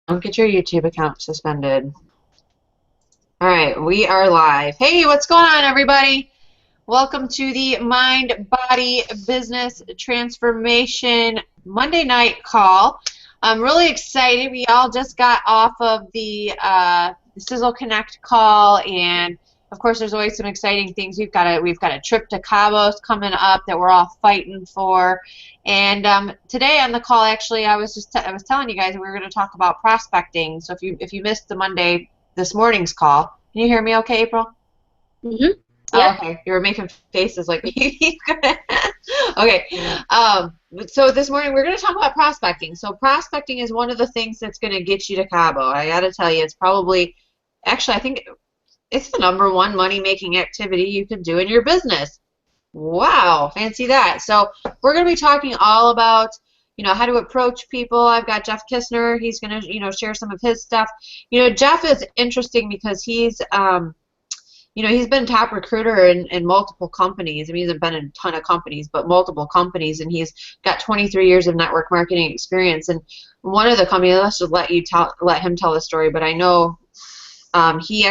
Don't get your YouTube account suspended. All right, we are live. Hey, what's going on, everybody? Welcome to the Mind, Body, Business Transformation Monday night call. I'm really excited. We all just got off of the Sizzle Connect call, and of course, there's always some exciting things. We've got a trip to Cabos coming up that we're all fighting for. And today on the call, actually, I was telling you guys that we were going to talk about prospecting. So if you missed this morning's call, can you hear me okay, April? Mm-hmm. Oh, Yeah. okay. You were making faces like me. Okay. So this morning we're going to talk about prospecting. So prospecting is one of the things that's going to get you to Cabo. I got to tell you, it's probably, actually, I think it's the #1 money-making activity you can do in your business. Wow, fancy that. So we're going to be talking all about, how to approach people. I've got Jeff Kistner. He's going to, share some of his stuff. Jeff is interesting because he's been top recruiter in multiple companies. I mean, he hasn't been in a ton of companies, but multiple companies, and he's got 23 years of network marketing experience. And one of the companies, let's just let him tell the story, but I know he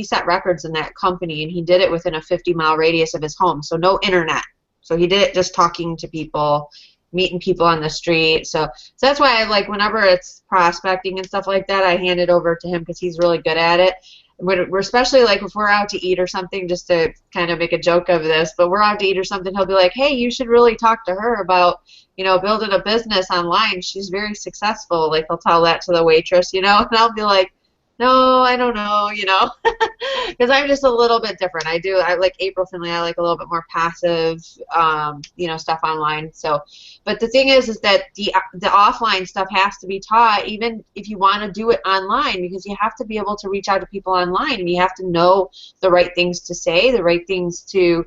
set records in that company, and he did it within a 50-mile radius of his home, so no internet. So he did it just talking to people, meeting people on the street. So that's why I like whenever it's prospecting and stuff like that, I hand it over to him because he's really good at it. We're especially like if we're out to eat or something, just to kind of make a joke of this, but we're out to eat or something, he'll be like, hey, you should really talk to her about, building a business online. She's very successful. Like he'll tell that to the waitress, and I'll be like, no, I don't know, because I'm just a little bit different. I like April Finley. I like a little bit more passive, stuff online. So, but the thing is that the offline stuff has to be taught, even if you want to do it online, because you have to be able to reach out to people online, and you have to know the right things to say, the right things to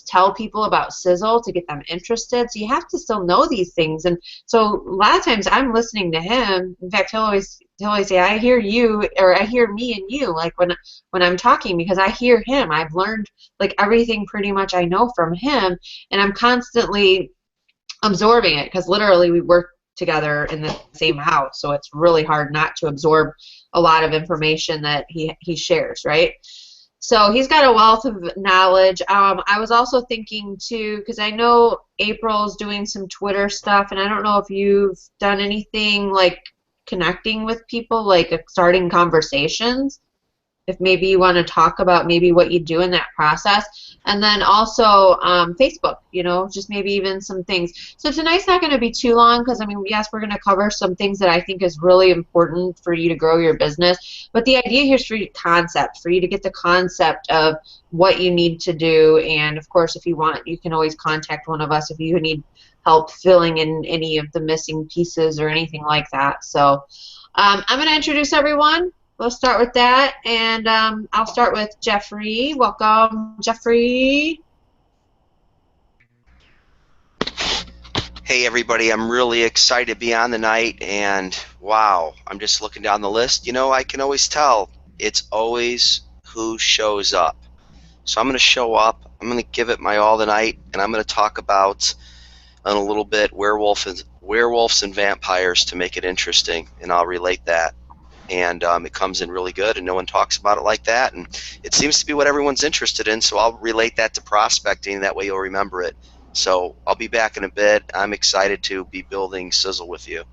tell people about Sizzle to get them interested. So you have to still know these things. And so a lot of times I'm listening to him. In fact, he'll always say, I hear you, or I hear me and you, like when I'm talking, because I hear him. I've learned like everything pretty much I know from him, and I'm constantly absorbing it because literally we work together in the same house, so it's really hard not to absorb a lot of information that he shares, right? So he's got a wealth of knowledge. I was also thinking too, because I know April's doing some Twitter stuff, and I don't know if you've done anything like connecting with people, like starting conversations, if maybe you want to talk about maybe what you do in that process. And then also Facebook, just maybe even some things. So tonight's not going to be too long because, I mean, yes, we're going to cover some things that I think is really important for you to grow your business. But the idea here is for you to get the concept of what you need to do. And, of course, if you want, you can always contact one of us if you need help filling in any of the missing pieces or anything like that. So I'm going to introduce everyone. We'll start with that, and I'll start with Jeffrey. Welcome, Jeffrey. Hey everybody, I'm really excited to be on the night, and wow, I'm just looking down the list. I can always tell it's always who shows up. So I'm going to show up, I'm going to give it my all tonight, and I'm going to talk about a little bit werewolves and vampires to make it interesting, and I'll relate that. And it comes in really good, and no one talks about it like that, and it seems to be what everyone's interested in, so I'll relate that to prospecting. That way you'll remember it. So I'll be back in a bit. I'm excited to be building Sizzle with you.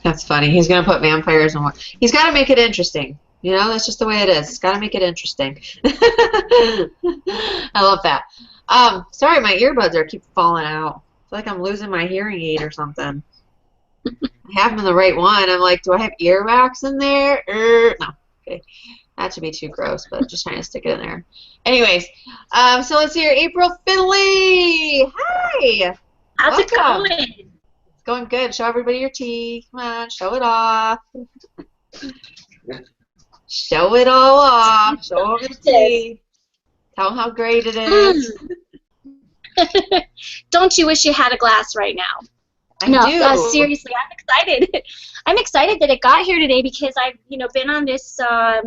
That's funny. He's going to put vampires in one. He's got to make it interesting. That's just the way it is. He's got to make it interesting. I love that. Sorry, my earbuds keep falling out. I feel like I'm losing my hearing aid or something. I have them in the right one. I'm like, do I have earwax in there? No. Okay. That should be too gross, but just trying to stick it in there. Anyways, so let's hear April Finley. Hi. How's it going? It's going good. Show everybody your tea. Come on, show it off. Show it all off. Show them the tea. Tell them how great it is. Don't you wish you had a glass right now? I do. Seriously, I'm excited. I'm excited that it got here today because I've, been on this. I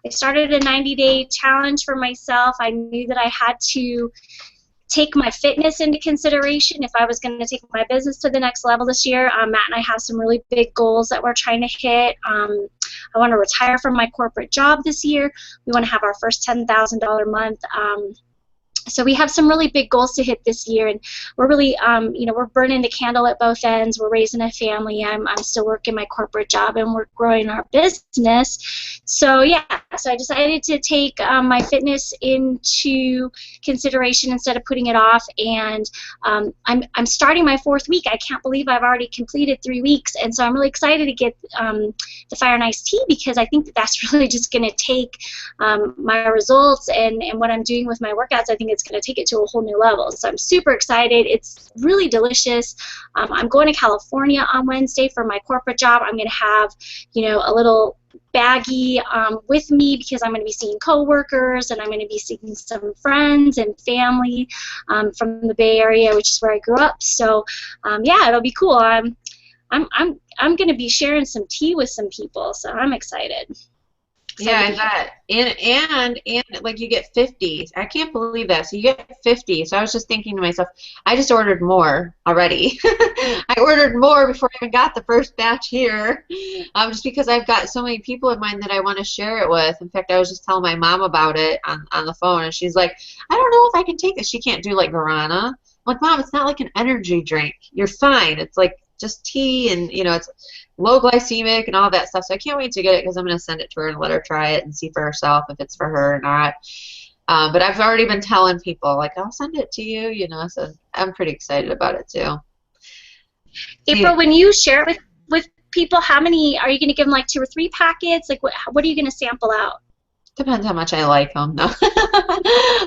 started a 90-day challenge for myself. I knew that I had to take my fitness into consideration if I was going to take my business to the next level this year. Matt and I have some really big goals that we're trying to hit. I want to retire from my corporate job this year. We want to have our first $10,000 month. So we have some really big goals to hit this year, and we're really, we're burning the candle at both ends. We're raising a family. I'm still working my corporate job, and we're growing our business. So yeah, so I decided to take my fitness into consideration instead of putting it off, and I'm starting my 4th week. I can't believe I've already completed 3 weeks, and so I'm really excited to get the Fire and Ice Tea, because I think that that's really just going to take my results and what I'm doing with my workouts. I think it's going to take it to a whole new level. So I'm super excited. It's really delicious. I'm going to California on Wednesday for my corporate job. I'm going to have, a little baggie with me, because I'm going to be seeing coworkers, and I'm going to be seeing some friends and family from the Bay Area, which is where I grew up. So yeah, it'll be cool. I'm going to be sharing some tea with some people, so I'm excited. Yeah, I bet. And like you get 50. I can't believe that. So you get 50. So I was just thinking to myself, I just ordered more already. I ordered more before I even got the first batch here, just because I've got so many people in mind that I want to share it with. In fact, I was just telling my mom about it on the phone, and she's like, I don't know if I can take this. She can't do like guarana. I'm like, Mom, it's not like an energy drink. You're fine. It's like just tea, and it's low glycemic and all that stuff. So I can't wait to get it, because I'm going to send it to her and let her try it and see for herself if it's for her or not. But I've already been telling people, like, I'll send it to you, so I'm pretty excited about it too. April, when you share it with people, how many are you going to give them? Like 2 or 3 packets? Like what are you going to sample out? Depends how much I like them. No.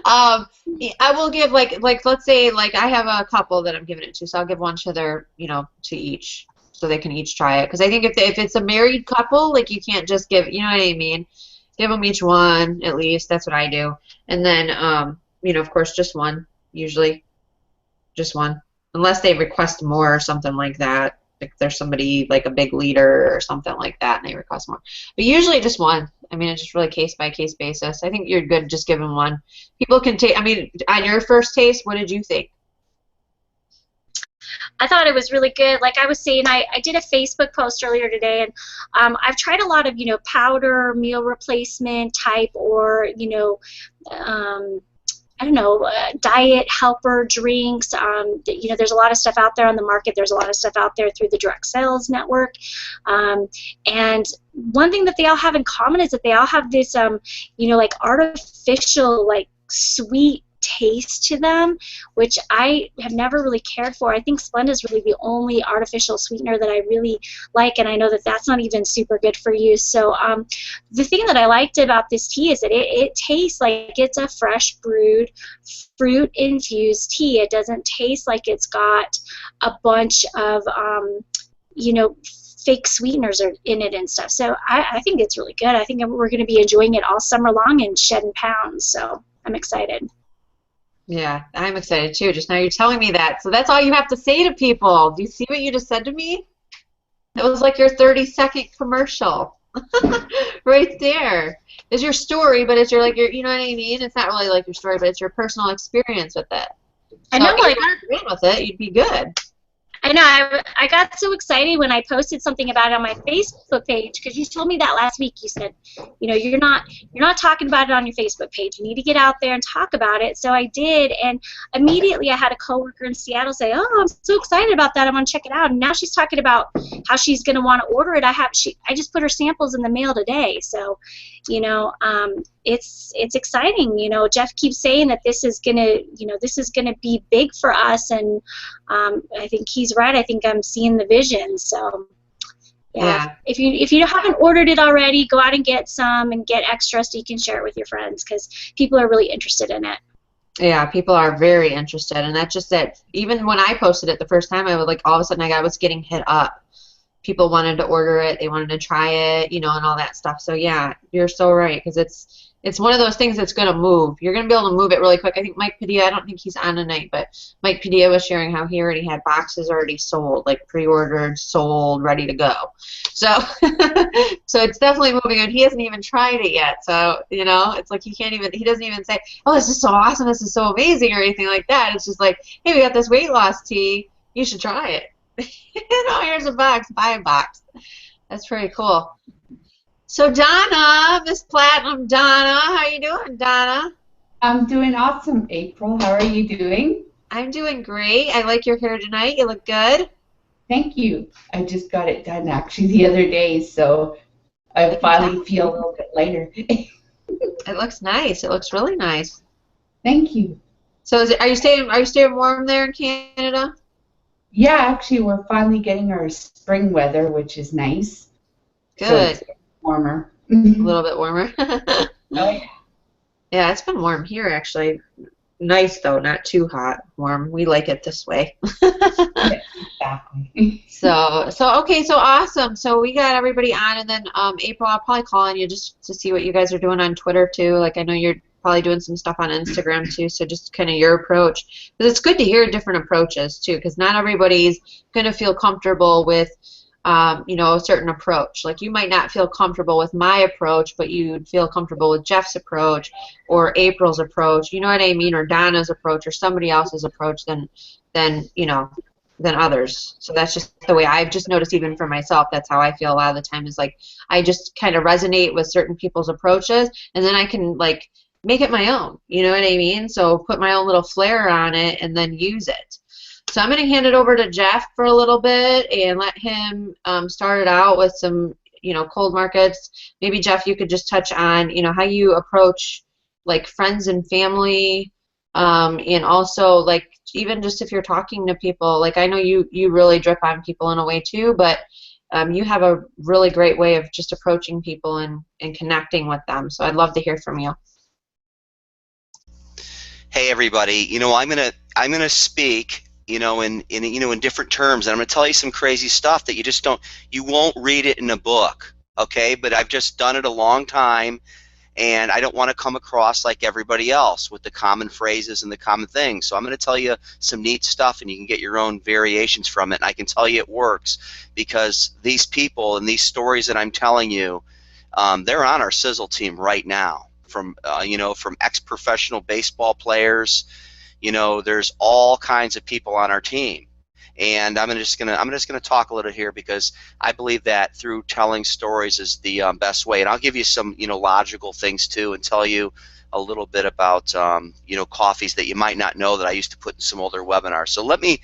I will give like let's say like I have a couple that I'm giving it to, so I'll give one to their to each, so they can each try it. Because I think if it's a married couple, like you can't just give, you know what I mean? Give them each one at least. That's what I do. And then of course just one, usually just one, unless they request more or something like that. If there's somebody like a big leader or something like that and they request more. But usually just one. I mean, it's just really case-by-case basis. I think you're good just giving one. People can take, on your first taste, what did you think? I thought it was really good. Like I was saying, I did a Facebook post earlier today, and I've tried a lot of, powder, meal replacement type, or, I don't know, diet helper drinks. There's a lot of stuff out there on the market. There's a lot of stuff out there through the direct sales network. And one thing that they all have in common is that they all have this, like artificial, like sweet taste to them, which I have never really cared for. I think Splenda is really the only artificial sweetener that I really like, and I know that that's not even super good for you. So the thing that I liked about this tea is that it tastes like it's a fresh brewed fruit-infused tea. It doesn't taste like it's got a bunch of, fake sweeteners are in it and stuff. So I think it's really good. I think we're going to be enjoying it all summer long and shedding pounds. So I'm excited. Yeah, I'm excited too. Just now you're telling me that. So that's all you have to say to people. Do you see what you just said to me? That was like your 30-second commercial. Right there. It's your story, but it's your you know what I mean? It's not really like your story, but it's your personal experience with it. So I know, if you agreed with it, you'd be good. I know. I got so excited when I posted something about it on my Facebook page, because you told me that last week. You said, you're not talking about it on your Facebook page. You need to get out there and talk about it. So I did, and immediately I had a coworker in Seattle say, "Oh, I'm so excited about that. I want to check it out." And now she's talking about how she's going to want to order it. I just put her samples in the mail today. So, it's exciting. Jeff keeps saying that this is gonna be big for us, and I think he's right. I think I'm seeing the vision. So yeah. If you haven't ordered it already, go out and get some and get extra so you can share it with your friends, because people are really interested in it. Yeah, people are very interested, and that's just it. Even when I posted it the first time, I was like, all of a sudden I was getting hit up people wanted to order it, they wanted to try it, you know, and all that stuff. So yeah, you're so right, because it's one of those things that's going to move. You're going to be able to move it really quick. I think Mike Padilla, I don't think he's on tonight, but Mike Padilla was sharing how he already had boxes already sold, like pre-ordered, sold, ready to go. So so it's definitely moving, and he hasn't even tried it yet. So, you know, it's like he doesn't even say, oh, this is so awesome, this is so amazing, or anything like that. It's just like, hey, we got this weight loss tea, you should try it. You know, here's a box, buy a box. That's pretty cool. So Donna, Miss Platinum Donna, how you doing, Donna? I'm doing awesome, April. How are you doing? I'm doing great. I like your hair tonight. You look good. Thank you. I just got it done actually the other day, so I finally feel a little bit lighter. It looks nice. It looks really nice. Thank you. So are you staying warm there in Canada? Yeah, actually we're finally getting our spring weather, which is nice. Good. So it's warmer. A little bit warmer. Oh, yeah. Yeah, it's been warm here actually. Nice though, not too hot. Warm. We like it this way. Exactly. So okay, so awesome. So we got everybody on, and then April, I'll probably call on you just to see what you guys are doing on Twitter too. Like I know you're probably doing some stuff on Instagram too. So just kind of your approach, because it's good to hear different approaches too, because not everybody's gonna feel comfortable with you know, a certain approach. Like you might not feel comfortable with my approach, but you'd feel comfortable with Jeff's approach or April's approach, you know what I mean, or Donna's approach or somebody else's approach than you know, than others. So that's just the way I've just noticed, even for myself. That's how I feel a lot of the time, is like I just kind of resonate with certain people's approaches, and then I can like make it my own, you know what I mean? So put my own little flair on it and then use it. So I'm going to hand it over to Jeff for a little bit and let him start it out with some, you know, cold markets. Maybe Jeff, you could just touch on, you know, how you approach like friends and family, and also like even just if you're talking to people. Like I know you really drip on people in a way too, but you have a really great way of just approaching people and connecting with them. So I'd love to hear from you. Hey everybody, you know, I'm gonna speak, you know, in different terms, and I'm gonna tell you some crazy stuff that you won't read it in a book, okay? But I've just done it a long time, and I don't want to come across like everybody else with the common phrases and the common things. So I'm gonna tell you some neat stuff, and you can get your own variations from it. And I can tell you it works because these people and these stories that I'm telling you, they're on our Sizzle team right now. From you know, from ex-professional baseball players, you know, there's all kinds of people on our team, and I'm just gonna talk a little here because I believe that through telling stories is the best way. And I'll give you some, you know, logical things too, and tell you a little bit about you know, coffees that you might not know that I used to put in some older webinars. So let me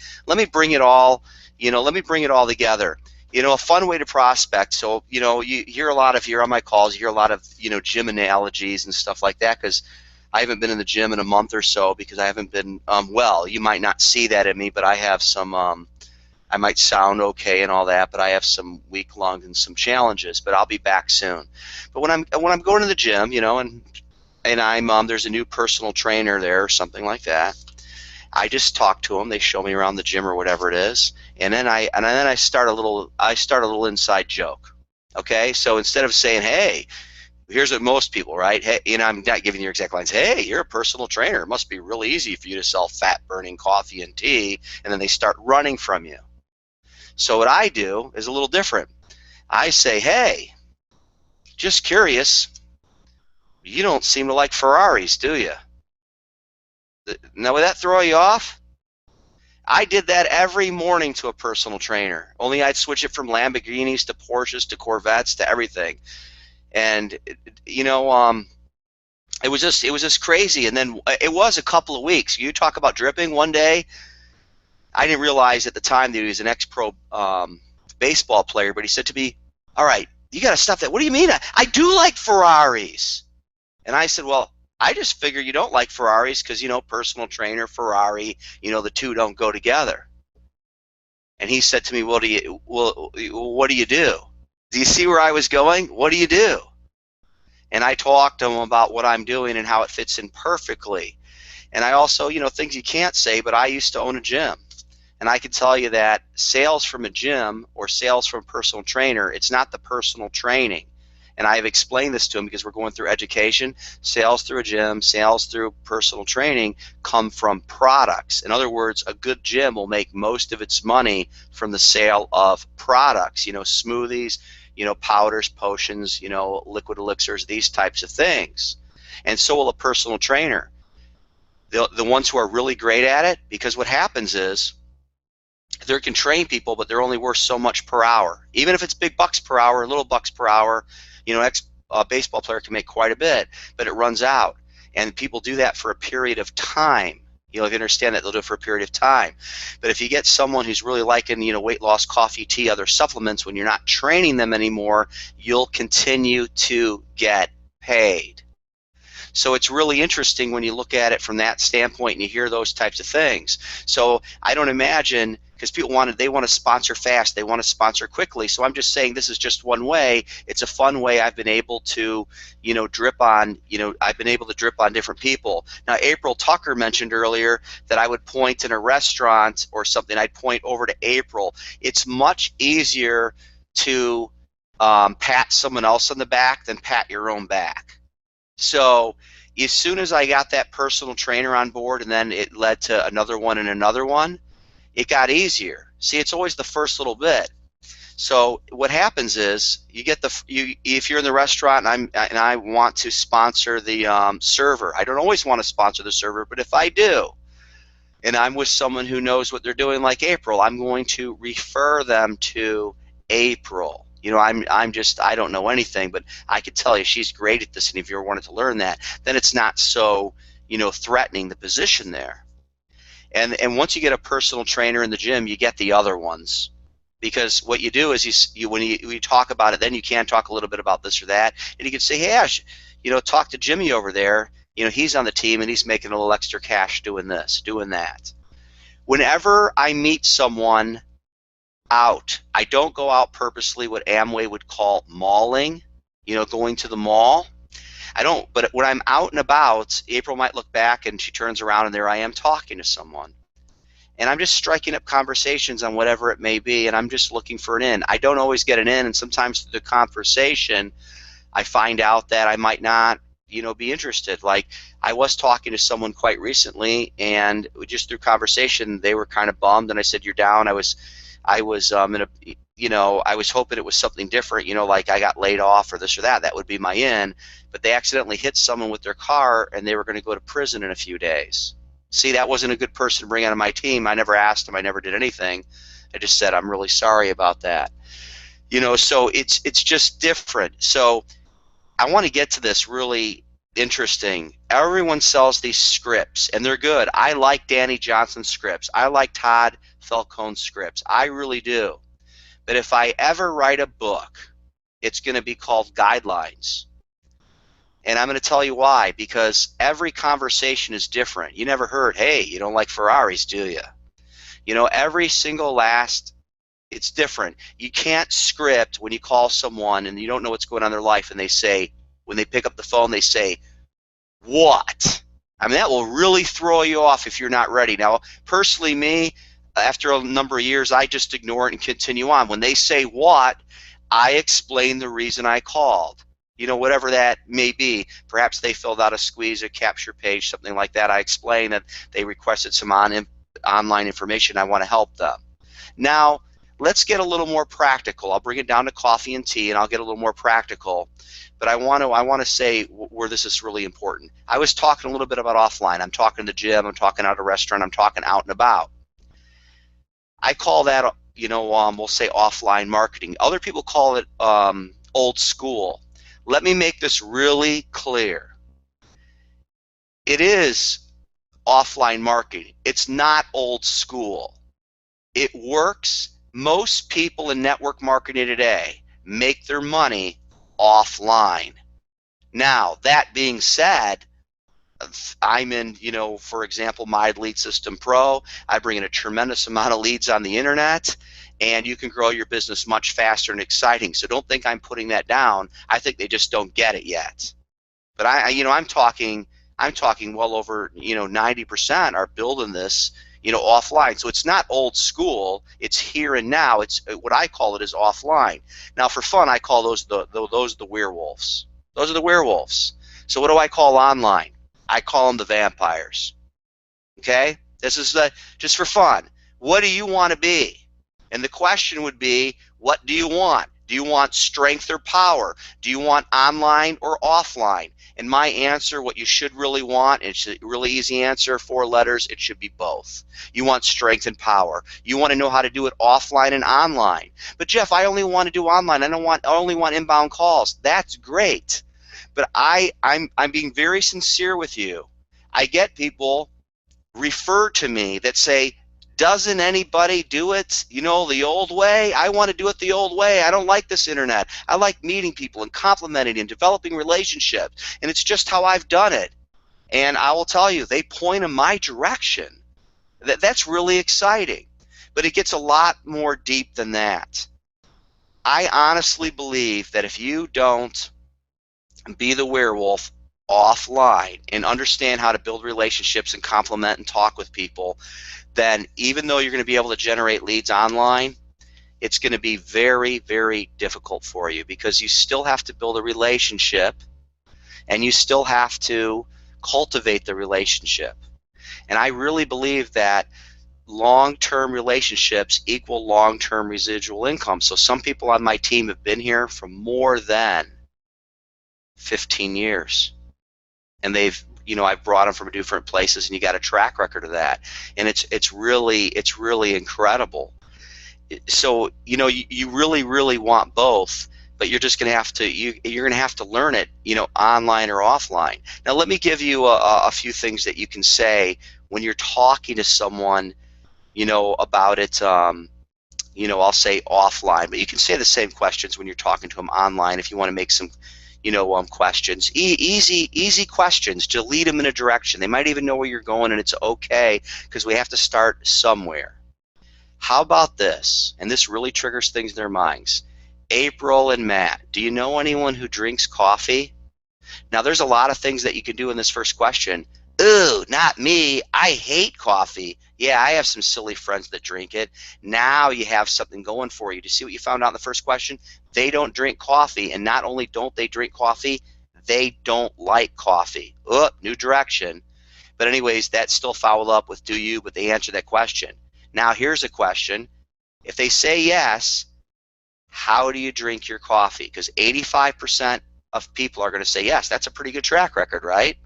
bring it all, you know, let me bring it all together. You know, a fun way to prospect. So, you know, you hear a lot, if you're on my calls, you hear a lot of, you know, gym analogies and stuff like that, because I haven't been in the gym in a month or so because I haven't been well. You might not see that in me, but I have some, I might sound okay and all that, but I have some weak lungs and some challenges, but I'll be back soon. But when I'm going to the gym, you know, and I'm there's a new personal trainer there or something like that, I just talk to them. They show me around the gym or whatever it is, and then I start a little inside joke. Okay, so instead of saying, "Hey," here's what most people, right? Hey, you know, I'm not giving your exact lines. Hey, you're a personal trainer. It must be really easy for you to sell fat-burning coffee and tea, and then they start running from you. So what I do is a little different. I say, "Hey, just curious. You don't seem to like Ferraris, do you?" Now, would that throw you off? I did that every morning to a personal trainer. Only I'd switch it from Lamborghinis to Porsches to Corvettes to everything. And you know, it was just crazy. And then it was a couple of weeks. You talk about dripping. One day, I didn't realize at the time that he was an ex-pro baseball player, but he said to me, "All right, you got to stop that. What do you mean? I do like Ferraris." And I said, "Well, I just figure you don't like Ferraris because, you know, personal trainer, Ferrari, you know, the two don't go together." And he said to me, what do you do? Do you see where I was going? What do you do? And I talked to him about what I'm doing and how it fits in perfectly. And I also, you know, things you can't say, but I used to own a gym. And I can tell you that sales from a gym or sales from a personal trainer, it's not the personal training. And I've explained this to them because we're going through education. Sales through a gym, sales through personal training come from products. In other words, a good gym will make most of its money from the sale of products, smoothies, powders, potions, liquid elixirs, these types of things. And so will a personal trainer. The ones who are really great at it, because what happens is they can train people, but they're only worth so much per hour. Even if it's big bucks per hour, little bucks per hour, baseball player can make quite a bit, but it runs out. And people do that for a period of time. If you understand that, they'll do it for a period of time. But if you get someone who's really liking, weight loss, coffee, tea, other supplements, when you're not training them anymore, you'll continue to get paid. So it's really interesting when you look at it from that standpoint and you hear those types of things. So I don't imagine, because people want to sponsor fast, they want to sponsor quickly. So I'm just saying this is just one way. It's a fun way I've been able to, drip on, I've been able to drip on different people. Now, April Tucker mentioned earlier that I would point in a restaurant or something, I'd point over to April. It's much easier to pat someone else on the back than pat your own back. So as soon as I got that personal trainer on board, and then it led to another one and another one, it got easier. See, it's always the first little bit. So what happens is you get if you're in the restaurant and I want to sponsor the server. I don't always want to sponsor the server, but if I do, and I'm with someone who knows what they're doing, like April, I'm going to refer them to April. I don't know anything, but I could tell you she's great at this, and if you ever wanted to learn that, then it's not so, threatening, the position there. And once you get a personal trainer in the gym, you get the other ones. Because what you do is when you talk about it, then you can talk a little bit about this or that, and you can say, hey, Ash, talk to Jimmy over there. He's on the team, and he's making a little extra cash doing this, doing that. Whenever I meet someone out, I don't go out purposely what Amway would call malling, going to the mall. I don't, but when I'm out and about, April might look back and she turns around and there I am talking to someone. And I'm just striking up conversations on whatever it may be, and I'm just looking for an in. I don't always get an in, and sometimes through the conversation I find out that I might not, be interested. Like I was talking to someone quite recently, and just through conversation they were kind of bummed, and I said, you're down. I was I was hoping it was something different, like I got laid off or this or that. That would be my in. But they accidentally hit someone with their car, and they were going to go to prison in a few days. See, that wasn't a good person to bring onto my team. I never asked them. I never did anything. I just said, I'm really sorry about that. So it's just different. So I want to get to this really interesting. Everyone sells these scripts, and they're good. I like Danny Johnson's scripts. I like Todd Falcone's scripts. I really do. But if I ever write a book, it's going to be called Guidelines. And I'm going to tell you why. Because every conversation is different. You never heard, hey, you don't like Ferraris, do you? Every single it's different. You can't script when you call someone and you don't know what's going on in their life, and they say, when they pick up the phone, they say, what? I mean, that will really throw you off if you're not ready. Now, personally, me, after a number of years, I just ignore it and continue on. When they say what, I explain the reason I called. Whatever that may be. Perhaps they filled out a squeeze, a capture page, something like that. I explain that they requested some online information. I want to help them. Now, let's get a little more practical. I'll bring it down to coffee and tea, and I'll get a little more practical. But I want to say where this is really important. I was talking a little bit about offline. I'm talking to the gym. I'm talking out at a restaurant. I'm talking out and about. I call that, we'll say offline marketing. Other people call it old school. Let me make this really clear. It is offline marketing. It's not old school. It works. Most people in network marketing today make their money offline. Now, that being said, I'm in, for example, my Lead System Pro. I bring in a tremendous amount of leads on the internet, and you can grow your business much faster and exciting. So don't think I'm putting that down. I think they just don't get it yet. But I'm talking well over 90% are building this, offline. So it's not old school. It's here and now. It's what I call it is offline. Now, for fun, I call those the werewolves. Those are the werewolves. So what do I call online? I call them the vampires. Okay? This is just for fun. What do you want to be? And the question would be, what do you want? Do you want strength or power? Do you want online or offline? And my answer, what you should really want, it's a really easy answer, 4 letters, it should be both. You want strength and power. You want to know how to do it offline and online. But Jeff, I only want to do online. I only want inbound calls. That's great. But I'm being very sincere with you. I get people refer to me that say, doesn't anybody do it, the old way? I want to do it the old way. I don't like this internet. I like meeting people and complimenting and developing relationships. And it's just how I've done it. And I will tell you, they point in my direction. That's really exciting. But it gets a lot more deep than that. I honestly believe that if you don't be the werewolf offline and understand how to build relationships and compliment and talk with people, then even though you're going to be able to generate leads online, it's going to be very, very difficult for you because you still have to build a relationship and you still have to cultivate the relationship. And I really believe that long-term relationships equal long-term residual income. So some people on my team have been here for more than 15 years. And I've brought them from different places, and you got a track record of that, and it's really incredible. So you really want both, but you're just going to have to you're going to have to learn it, online or offline. Now let me give you a few things that you can say when you're talking to someone, about it. I'll say offline, but you can say the same questions when you're talking to them online if you want to make some questions. Easy questions to lead them in a direction. They might even know where you're going, and it's okay because we have to start somewhere. How about this? And this really triggers things in their minds. April and Matt, do you know anyone who drinks coffee? Now, there's a lot of things that you can do in this first question. Ooh, not me. I hate coffee. Yeah, I have some silly friends that drink it. Now you have something going for you. Do you see what you found out in the first question? They don't drink coffee, and not only don't they drink coffee, they don't like coffee. New direction. But anyways, that still followed up with do you, but they answer that question. Now here's a question. If they say yes, how do you drink your coffee? Because 85% of people are going to say yes. That's a pretty good track record, right?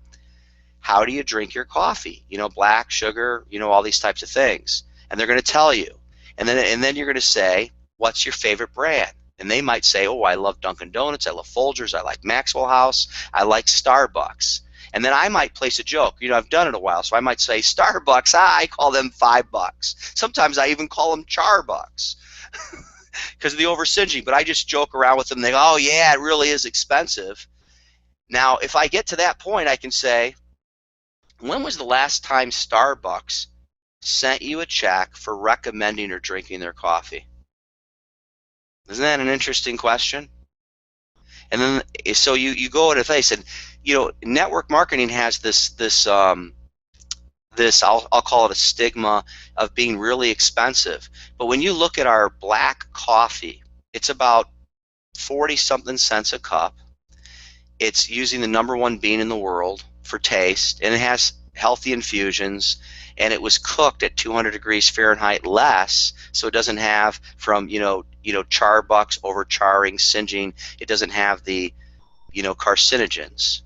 How do you drink your coffee? Black, sugar, all these types of things. And they're going to tell you. And then you're going to say, what's your favorite brand? And they might say, oh, I love Dunkin' Donuts, I love Folgers, I like Maxwell House, I like Starbucks. And then I might place a joke. I've done it a while, so I might say, Starbucks, I call them $5. Sometimes I even call them Charbucks because of the over-singeing. But I just joke around with them. They go, oh, yeah, it really is expensive. Now, if I get to that point, I can say, when was the last time Starbucks sent you a check for recommending or drinking their coffee? Isn't that an interesting question? And then, so you go into face, and network marketing has this I'll call it a stigma of being really expensive. But when you look at our black coffee, it's about 40-something cents a cup. It's using the #1 bean in the world for taste, and it has healthy infusions, and it was cooked at 200 degrees Fahrenheit less, so it doesn't have from charbucks, over charring, singeing. It doesn't have the carcinogens.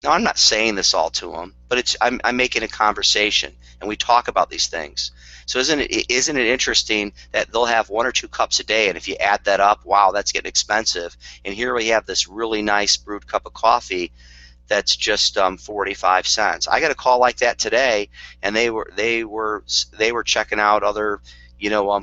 Now, I'm not saying this all to them, but I'm making a conversation, and we talk about these things. So isn't it interesting that they'll have 1 or 2 cups a day, and if you add that up, wow, that's getting expensive. And here we have this really nice brewed cup of coffee that's just 45 cents. I got a call like that today, and they were checking out other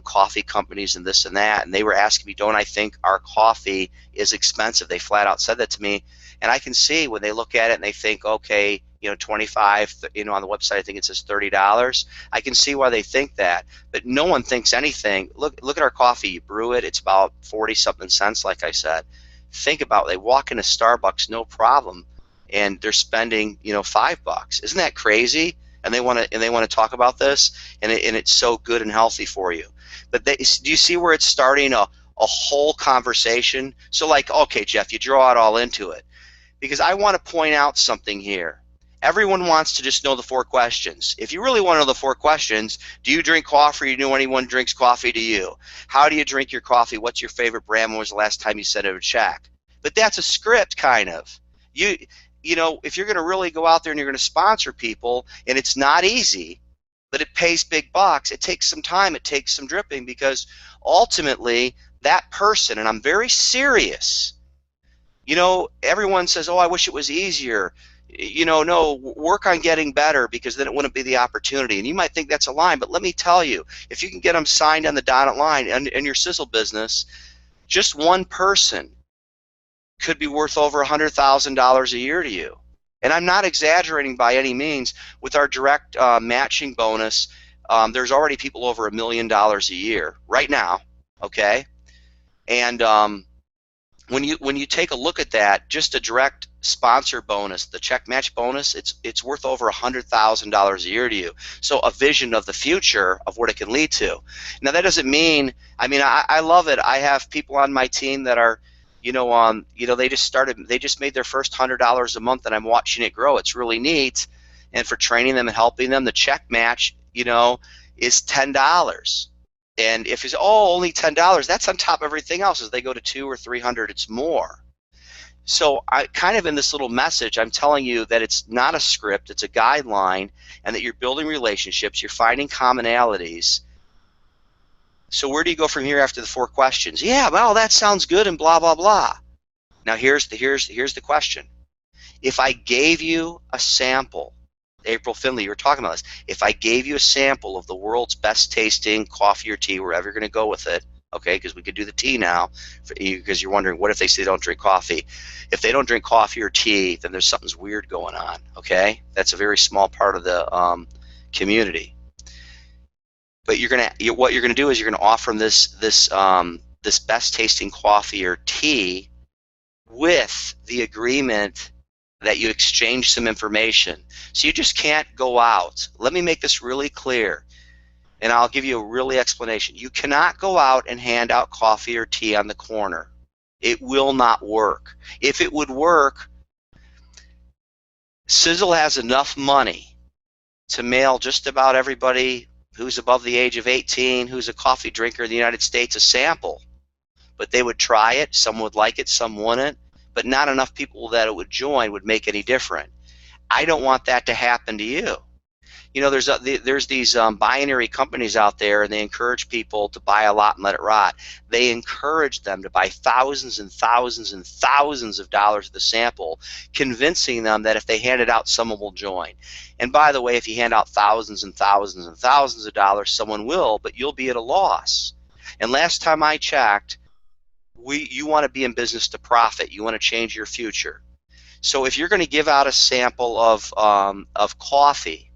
coffee companies and this and that, and they were asking me, don't I think our coffee is expensive? They flat out said that to me, and I can see when they look at it and they think, okay, 25, on the website I think it says $30. I can see why they think that, but no one thinks anything. Look at our coffee. You brew it, it's about 40-something cents, like I said. Think about it. They walk into Starbucks, no problem, and they're spending $5. Isn't that crazy? and they want to talk about this, and it's so good and healthy for you. But do you see where it's starting a whole conversation? So like, okay, Jeff, you draw it all into it, because I want to point out something here. Everyone wants to just know the 4 questions. If you really want to know the 4 questions, do you drink coffee, or do you know anyone drinks coffee to you? How do you drink your coffee? What's your favorite brand? When was the last time you sent it a check? But that's a script, kind of. You know, if you're going to really go out there and you're going to sponsor people, and it's not easy, but it pays big bucks, it takes some time, it takes some dripping, because ultimately that person, and I'm very serious, you know, everyone says, oh, I wish it was easier. You know, no, work on getting better, because then it wouldn't be the opportunity. And you might think that's a line, but let me tell you, if you can get them signed on the dotted line in your sizzle business, just one person could be worth over $100,000 a year to you. And I'm not exaggerating by any means. With our direct matching bonus, there's already people over $1 million a year right now, okay? And when you take a look at that, just a direct sponsor bonus, the check match bonus, it's worth over $100,000 a year to you. So a vision of the future of what it can lead to. Now that doesn't mean, I mean, I love it. I have people on my team that are, you know, they just made their first $100 a month, and I'm watching it grow. It's really neat. And for training them and helping them, the check match, you know, is $10. And if it's only $10, that's on top of everything else. As they go to 200 or 300, it's more. So I kind of in this little message, I'm telling you that it's not a script, it's a guideline, and that you're building relationships, you're finding commonalities. So where do you go from here after the 4 questions? Yeah, well, that sounds good and blah, blah, blah. Now here's the question. If I gave you a sample, April Finley, you were talking about this. If I gave you a sample of the world's best tasting coffee or tea, wherever you're going to go with it, okay, because we could do the tea now, because you're wondering, what if they say they don't drink coffee? If they don't drink coffee or tea, then there's something's weird going on, okay? That's a very small part of the community. But what you're gonna do is you're gonna offer them this best tasting coffee or tea with the agreement that you exchange some information. So you just can't go out. Let me make this really clear, and I'll give you a really explanation. You cannot go out and hand out coffee or tea on the corner. It will not work. If it would work, Sizzle has enough money to mail just about everybody who's above the age of 18, who's a coffee drinker in the United States, a sample. But they would try it, some would like it, some wouldn't, but not enough people that it would join would make any different. I don't want that to happen to you. You know, there's these binary companies out there, and they encourage people to buy a lot and let it rot. They encourage them to buy thousands and thousands and thousands of dollars of the sample, convincing them that if they hand it out, someone will join. And by the way, if you hand out thousands and thousands and thousands of dollars, someone will, but you'll be at a loss. And last time I checked, you want to be in business to profit. You want to change your future. So if you're going to give out a sample of coffee,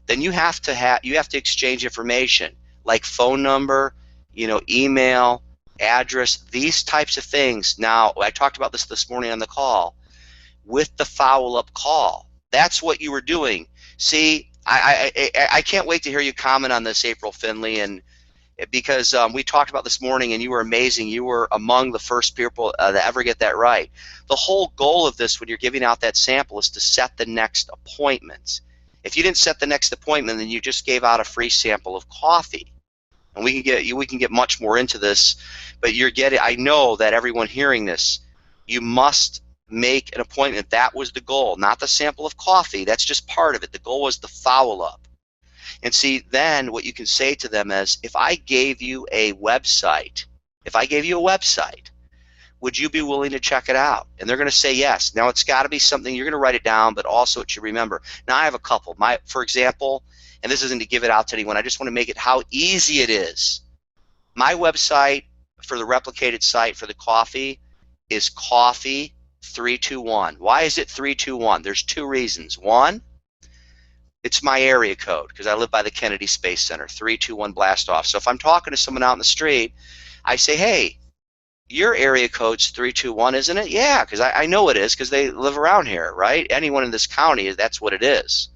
then you have to exchange information like phone number, you know, email, address, these types of things. Now, I talked about this morning on the call with the follow-up call. That's what you were doing. See, I can't wait to hear you comment on this, April Finley, and because we talked about this morning, and you were amazing. You were among the first people that ever get that right. The whole goal of this, when you're giving out that sample, is to set the next appointment. If you didn't set the next appointment, then you just gave out a free sample of coffee. And we can get much more into this, but I know that everyone hearing this, you must make an appointment. That was the goal, not the sample of coffee. That's just part of it. The goal was the follow-up. And see, then what you can say to them is, if I gave you a website, would you be willing to check it out? And they're going to say yes. Now, it's got to be something, you're going to write it down, but also it should remember. Now, I have a couple. For example, and this isn't to give it out to anyone, I just want to make it how easy it is. My website for the replicated site for the coffee is Coffee321. Why is it 321? There's 2 reasons. One, it's my area code, because I live by the Kennedy Space Center, 321 blast off. So if I'm talking to someone out in the street, I say, hey, your area code's 321, isn't it? Yeah, because I know it is, because they live around here, right? Anyone in this county, that's what it is.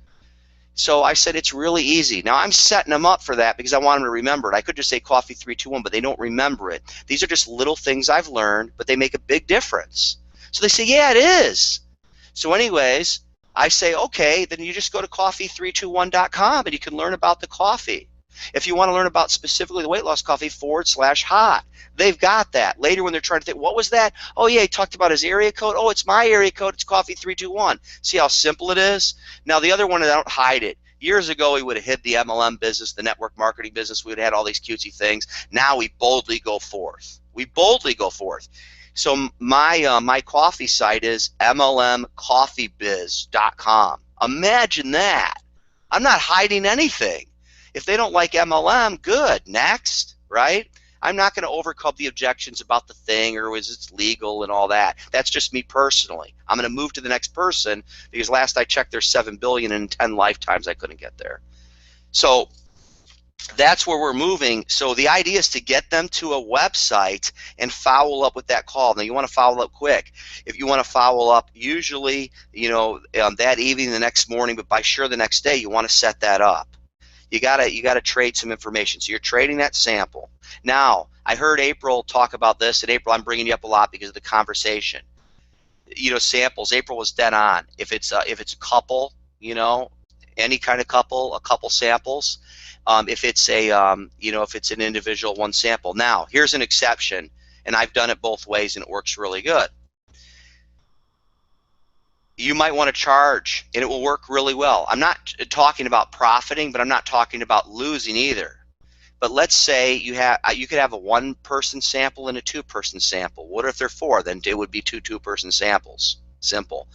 So I said it's really easy. Now I'm setting them up for that because I want them to remember it. I could just say coffee 321, but they don't remember it. These are just little things I've learned, but they make a big difference. So they say, yeah, it is. So anyways, I say, okay, then you just go to coffee321.com and you can learn about the coffee. If you want to learn about specifically the weight loss coffee, /hot. They've got that. Later when they're trying to think, what was that? Oh, yeah, he talked about his area code. Oh, it's my area code. It's coffee321. See how simple it is? Now, the other one, I don't hide it. Years ago, we would have hid the MLM business, the network marketing business. We would have had all these cutesy things. Now we boldly go forth. We boldly go forth. So my coffee site is mlmcoffeebiz.com. Imagine that. I'm not hiding anything. If they don't like MLM, good. Next, right? I'm not going to overcome the objections about the thing or is it legal and all that. That's just me personally. I'm going to move to the next person because last I checked there's 7 billion in 10 lifetimes I couldn't get there. So that's where we're moving. So the idea is to get them to a website and follow up with that call. Now you want to follow up quick. If you want to follow up, usually, that evening, the next morning, but by sure the next day, you want to set that up. You gotta trade some information. So you're trading that sample. Now, I heard April talk about this, and April, I'm bringing you up a lot because of the conversation. Samples. April was dead on. If it's a couple, any kind of couple, a couple samples. If it's if it's an individual, one sample. Now, here's an exception, and I've done it both ways, and it works really good. You might want to charge, and it will work really well. I'm not talking about profiting, but I'm not talking about losing either. But let's say you could have a one-person sample and a two-person sample. What if they're four? Then it would be two-person samples. Simple.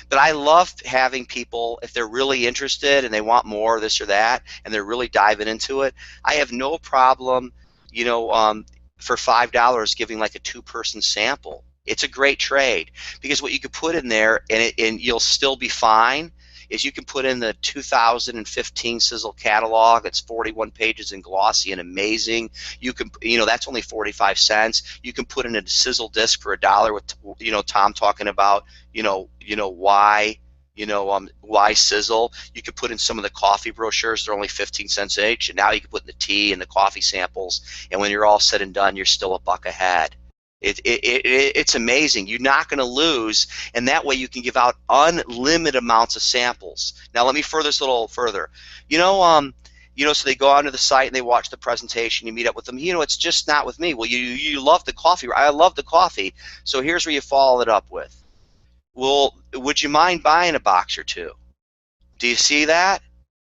But I love having people, if they're really interested and they want more, this or that, and they're really diving into it, I have no problem, for $5 giving like a two-person sample. It's a great trade because what you could put in there, and you'll still be fine, is you can put in the 2015 Sizzle catalog. It's 41 pages and glossy and amazing. You can, that's only 45 cents. You can put in a Sizzle disc for $1 with, Tom talking about, why Sizzle. You could put in some of the coffee brochures. They're only 15 cents each. And now you can put in the tea and the coffee samples. And when you're all said and done, you're still $1 ahead. It's amazing. You're not going to lose, and that way you can give out unlimited amounts of samples. Now let me further this a little further. So they go onto the site and they watch the presentation. You meet up with them. It's just not with me. Well, you love the coffee. I love the coffee. So here's where you follow it up with. Well, would you mind buying a box or two? Do you see that?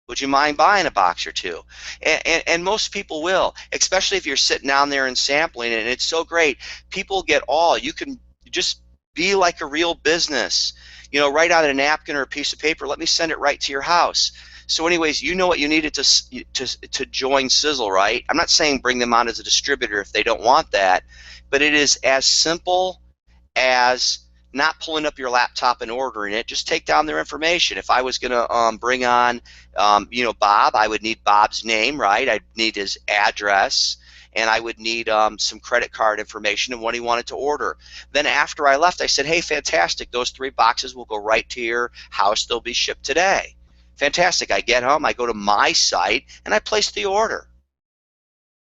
Would you mind buying a box or two? And most people will, especially if you're sitting down there and sampling it, and it's so great. People get you can just be like a real business. Write out a napkin or a piece of paper. Let me send it right to your house. So anyways, you know what you needed to join Sizzle, right? I'm not saying bring them on as a distributor if they don't want that, but it is as simple as not pulling up your laptop and ordering it. Just take down their information. If I was going to bring on, Bob, I would need Bob's name, right? I'd need his address, and I would need some credit card information and what he wanted to order. Then after I left, I said, hey, fantastic. Those 3 boxes will go right to your house. They'll be shipped today. Fantastic. I get home, I go to my site, and I place the order.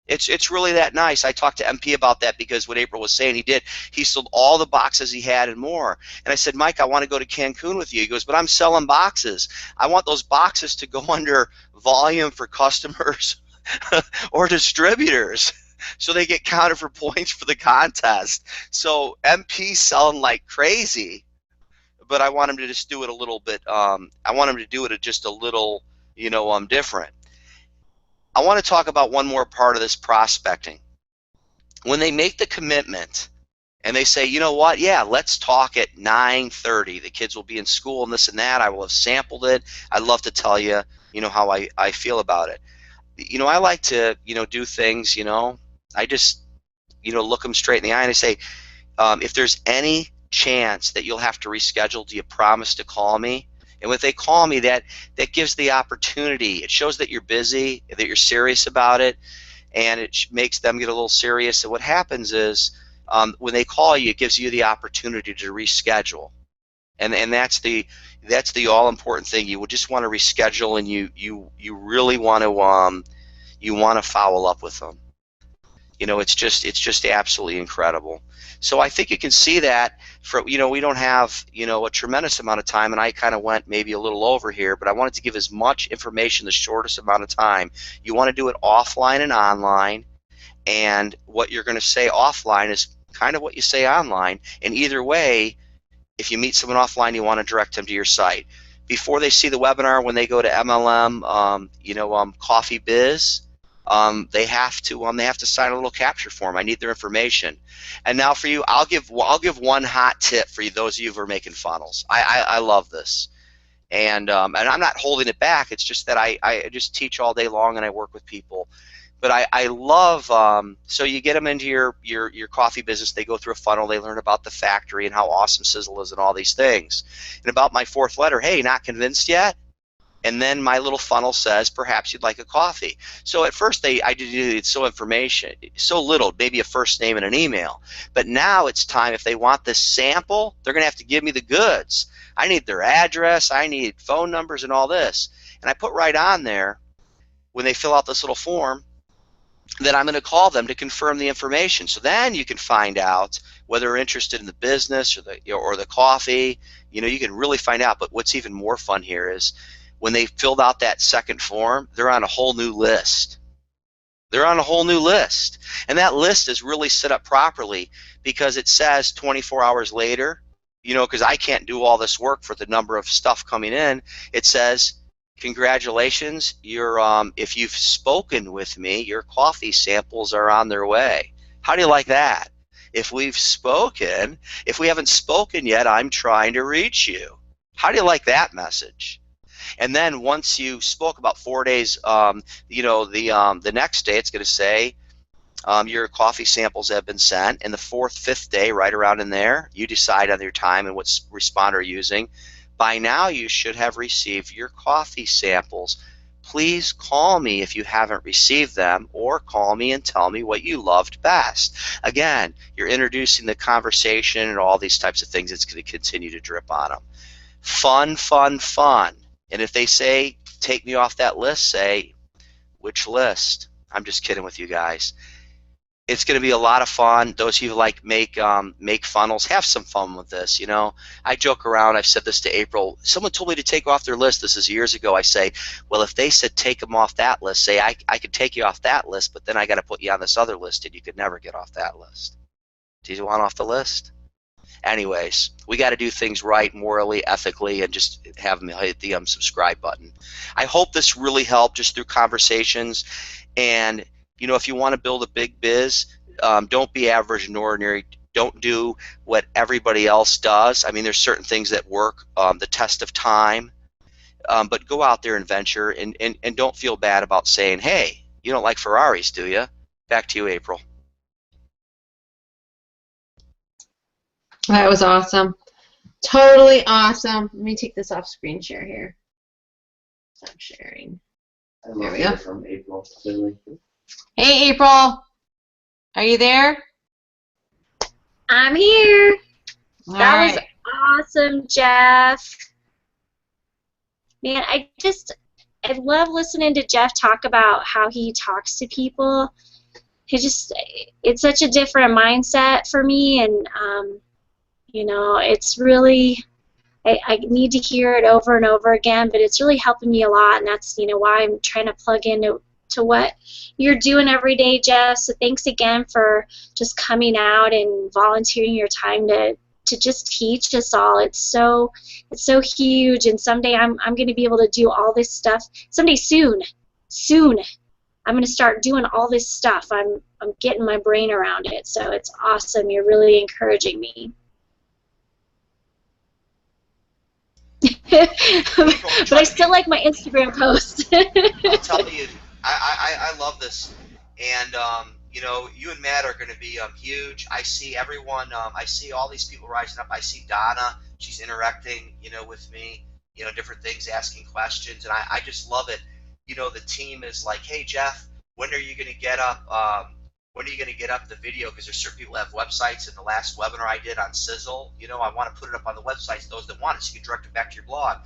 It's really that nice. I talked to MP about that because what April was saying, he sold all the boxes he had and more. And I said, Mike, I want to go to Cancun with you. He goes, but I'm selling boxes. I want those boxes to go under volume for customers or distributors so they get counted for points for the contest. So MP's selling like crazy, but I want him to just do it a little bit, I want him to do it just a little, different. I want to talk about one more part of this prospecting. When they make the commitment and they say, you know what, yeah, let's talk at 9:30. The kids will be in school and this and that. I will have sampled it. I'd love to tell you, how I feel about it. I like to, do things, I just, look them straight in the eye and I say, if there's any chance that you'll have to reschedule, do you promise to call me? And when they call me, that gives the opportunity. It shows that you're busy, that you're serious about it, and it makes them get a little serious. And what happens is when they call you, it gives you the opportunity to reschedule. And that's the all important thing. You would just want to reschedule, and you really want to follow up with them. It's just absolutely incredible. So I think you can see that we don't have a tremendous amount of time, and I kind of went maybe a little over here, but I wanted to give as much information the shortest amount of time. You want to do it offline and online, and what you're going to say offline is kind of what you say online, and either way, if you meet someone offline, you want to direct them to your site. Before they see the webinar, when they go to MLM, Coffee Biz, they have to sign a little capture form. I need their information. And now for you, I'll give one hot tip for you, those of you who are making funnels. I love this, and I'm not holding it back. It's just that I just teach all day long and I work with people. But I love, so you get them into your coffee business, they go through a funnel, they learn about the factory and how awesome Sizzle is and all these things. And about my fourth letter, hey, not convinced yet? And then my little funnel says, perhaps you'd like a coffee. So at first I did so little, maybe a first name and an email. But now it's time, if they want this sample, they're going to have to give me the goods. I need their address, I need phone numbers and all this. And I put right on there, when they fill out this little form, then I'm going to call them to confirm the information. So then you can find out whether they're interested in the business or the coffee. You can really find out. But what's even more fun here is when they filled out that second form, they're on a whole new list. They're on a whole new list. And that list is really set up properly because it says 24 hours later, because I can't do all this work for the number of stuff coming in. It says, congratulations, if you've spoken with me, your coffee samples are on their way. How do you like that? If we haven't spoken yet, I'm trying to reach you. How do you like that message? And then once you spoke, about 4 days, the next day it's going to say your coffee samples have been sent, and the fourth, fifth day, right around in there, you decide on your time and what responder you're using. By now you should have received your coffee samples. Please call me if you haven't received them, or call me and tell me what you loved best. Again, you're introducing the conversation and all these types of things. It's going to continue to drip on them. Fun, fun, fun. And if they say, take me off that list, say, which list? I'm just kidding with you guys. It's going to be a lot of fun. Those of you who make funnels, have some fun with this. I joke around. I've said this to April. Someone told me to take off their list. This is years ago. I say, well, if they said take them off that list, say I could take you off that list, but then I got to put you on this other list, and you could never get off that list. Do you want off the list? Anyways, we got to do things right, morally, ethically, and just have them hit the subscribe button. I hope this really helped just through conversations. And if you want to build a big biz, don't be average and ordinary. Don't do what everybody else does. I mean, there's certain things that work, the test of time, but go out there and venture, and don't feel bad about saying, hey, you don't like Ferraris, do you? Back to you, April. That was awesome. Totally awesome. Let me take this off screen share here. Stop sharing. There we go. From April. Hey, April. Are you there? I'm here. All That right. was awesome, Jeff. Man, I love listening to Jeff talk about how he talks to people. It's such a different mindset for me, and it's really, I need to hear it over and over again, but it's really helping me a lot, and that's why I'm trying to plug into what you're doing every day, Jeff. So thanks again for just coming out and volunteering your time to just teach us all. It's so huge, and someday I'm going to be able to do all this stuff. Someday soon, I'm going to start doing all this stuff. I'm getting my brain around it, so it's awesome. You're really encouraging me. But I still like my Instagram posts. I'm telling you, I love this, and you and Matt are going to be huge. I see everyone. I see all these people rising up. I see Donna. She's interacting, with me. Different things, asking questions, and I just love it. The team is like, hey Jeff, when are you going to get up when are you going to get up the video? Because there's certain people that have websites. In the last webinar I did on Sizzle, you know, I want to put it up on the websites, those that want it, so you can direct it back to your blog.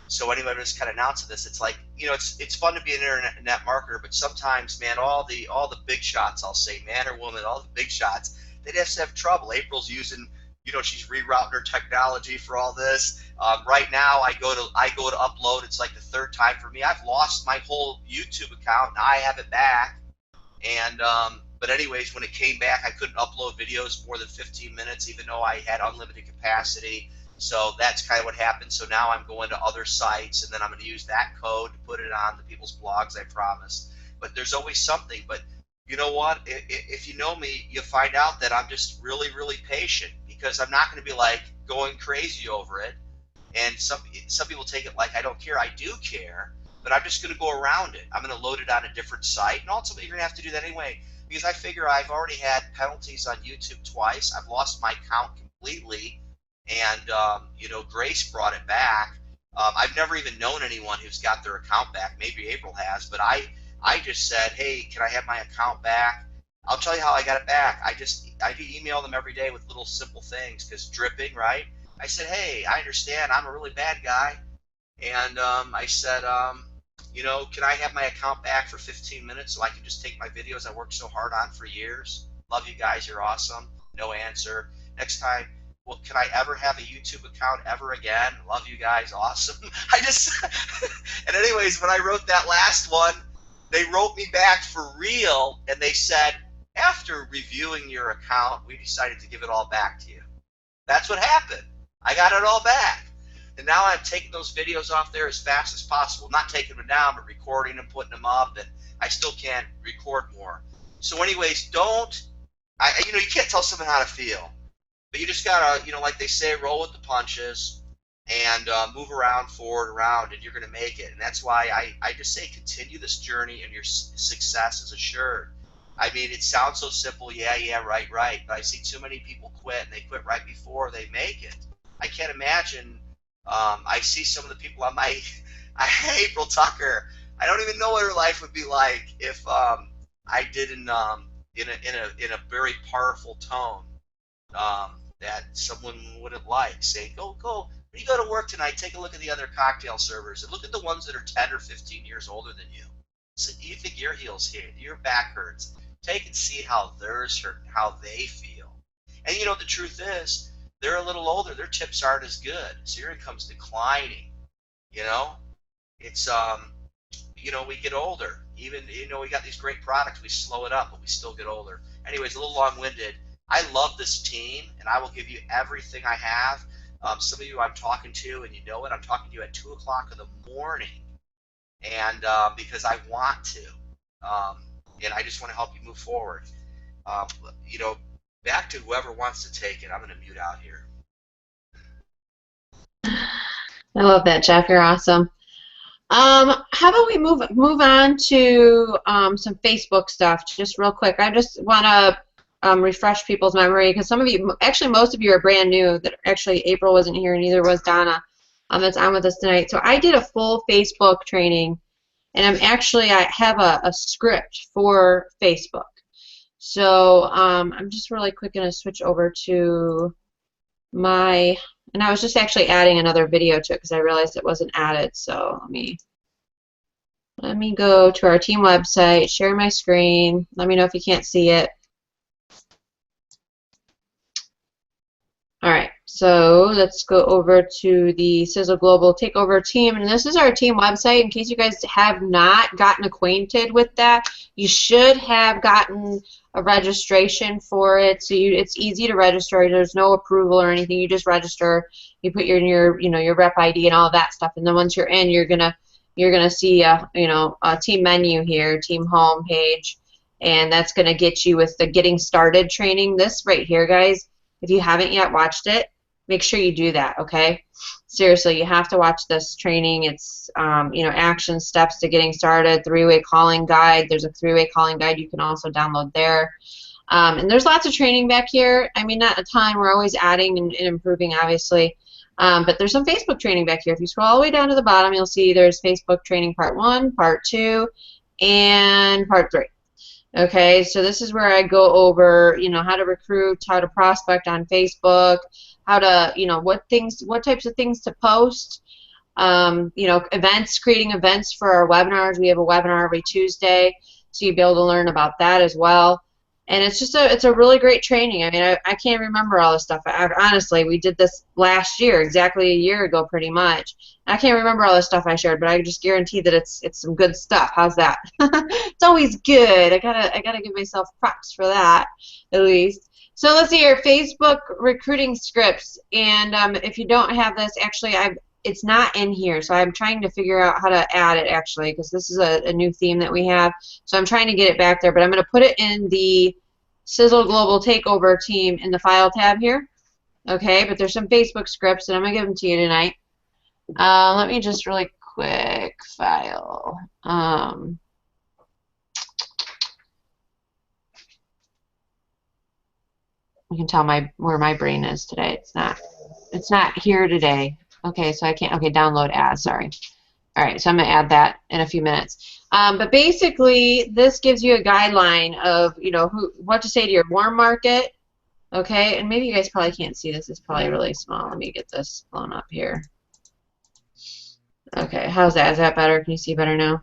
So anybody that's kind of announcing this, it's like, you know, it's fun to be an internet marketer, but sometimes, man, all the big shots, I'll say, man or woman, all the big shots, they just have trouble. April's using, you know, she's rerouting her technology for all this. Right now, I go to upload. It's like the third time for me. I've lost my whole YouTube account. Now I have it back, and but anyways, when it came back, I couldn't upload videos more than 15 minutes, even though I had unlimited capacity. So that's kind of what happened. So now I'm going to other sites, and then I'm going to use that code to put it on the people's blogs, I promise. But there's always something. But you know what? If you know me, you'll find out that I'm just really, really patient, because I'm not going to be like going crazy over it. And some people take it like I don't care. I do care, but I'm just going to go around it. I'm going to load it on a different site, and ultimately you're going to have to do that anyway, because I figure I've already had penalties on YouTube twice. I've lost my account completely, and you know, Grace brought it back. I've never even known anyone who's got their account back. Maybe April has, but I just said, hey, can I have my account back? I'll tell you how I got it back. I email them every day with little simple things, because dripping, right? I said, hey, I understand I'm a really bad guy, and I said, you know, can I have my account back for 15 minutes so I can just take my videos I worked so hard on for years? Love you guys, you're awesome. No answer. Next time, well, can I ever have a YouTube account ever again? Love you guys, awesome. And anyways, when I wrote that last one, they wrote me back for real, and they said, after reviewing your account, we decided to give it all back to you. That's what happened. I got it all back. And now I'm taking those videos off there as fast as possible. Not taking them down, but recording them, putting them up, and I still can't record more. So anyways, you know, you can't tell someone how to feel. But you just gotta, you know, like they say, roll with the punches and move around, forward, around, and you're gonna make it. And that's why I just say continue this journey, and your success is assured. I mean, it sounds so simple, yeah, right, but I see too many people quit, and they quit right before they make it. I can't imagine. I see some of the people on my April Tucker. I don't even know what her life would be like if I did in a very powerful tone that someone wouldn't like. Say, go. When you go to work tonight, take a look at the other cocktail servers and look at the ones that are 10 or 15 years older than you. So you think your heels hit, your back hurts. Take and see how theirs hurt, how they feel. And you know, the truth is, they're a little older. Their tips aren't as good, so your income's declining. You know, it's you know, we get older. Even, you know, we got these great products, we slow it up, but we still get older. Anyways, a little long-winded. I love this team, and I will give you everything I have. Some of you I'm talking to, and you know it. I'm talking to you at 2 o'clock in the morning, and because I want to, and I just want to help you move forward. You know, back to whoever wants to take it. I'm going to mute out here. I love that, Jeff. You're awesome. How about we move on to some Facebook stuff, just real quick. I just want to refresh people's memory, because some of you, actually most of you, are brand new. That actually April wasn't here, and neither was Donna. That's on with us tonight. So I did a full Facebook training, and I have a script for Facebook. So I'm just really quick going to switch over to my, and I was just actually adding another video to it because I realized it wasn't added. So let me go to our team website, share my screen. Let me know if you can't see it. All right, so let's go over to the Sizzle Global Takeover team, and this is our team website. In case you guys have not gotten acquainted with that, you should have gotten a registration for it. So it's easy to register. There's no approval or anything. You just register. You put your rep ID and all of that stuff, and then once you're in, you're gonna see a team menu here, team home page, and that's gonna get you with the Getting Started training. This right here, guys. If you haven't yet watched it, make sure you do that, okay? Seriously, you have to watch this training. It's, action steps to getting started, three-way calling guide. There's a three-way calling guide you can also download there. And there's lots of training back here. I mean, not a ton. We're always adding and improving, obviously. But there's some Facebook training back here. If you scroll all the way down to the bottom, you'll see there's Facebook training part 1, part 2, and part 3. Okay, so this is where I go over, how to recruit, how to prospect on Facebook, how to, what types of things to post. Events, creating events for our webinars. We have a webinar every Tuesday, so you'll be able to learn about that as well. And it's a really great training. I mean, I can't remember all this stuff. Honestly, we did this last year, exactly a year ago, pretty much. I can't remember all the stuff I shared, but I just guarantee that it's some good stuff. How's that? It's always good. I gotta give myself props for that, at least. So let's see here, Facebook recruiting scripts. And if you don't have this, actually, it's not in here, so I'm trying to figure out how to add it, actually, because this is a new theme that we have. So I'm trying to get it back there, but I'm going to put it in the Sizzle Global Takeover team in the File tab here. Okay, but there's some Facebook scripts, and I'm going to give them to you tonight. Let me just really quick file. You can tell where my brain is today. It's not here today. Okay, so I can't, okay, download as, sorry. All right, so I'm going to add that in a few minutes. But basically, this gives you a guideline of, what to say to your warm market, okay? And maybe you guys probably can't see this. It's probably really small. Let me get this blown up here. Okay, how's that? Is that better? Can you see better now?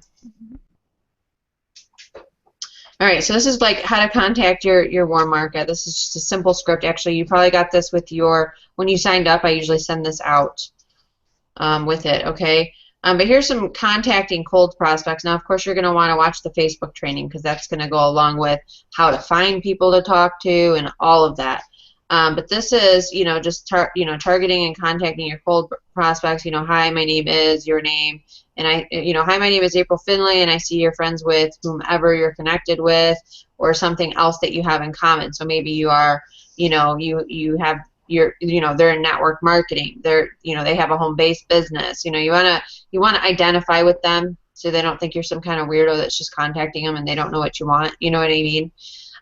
All right, so this is like how to contact your warm market. This is just a simple script. Actually, you probably got this with when you signed up. I usually send this out with it, okay? But here's some contacting cold prospects. Now, of course, you're going to want to watch the Facebook training because that's going to go along with how to find people to talk to and all of that. But this is, just targeting and contacting your cold prospects. Hi, my name is your name, and hi, my name is April Finley, and I see you're friends with whomever you're connected with, or something else that you have in common. So maybe you are, you have they're in network marketing. They have a home-based business. You want to identify with them so they don't think you're some kind of weirdo that's just contacting them and they don't know what you want. You know what I mean?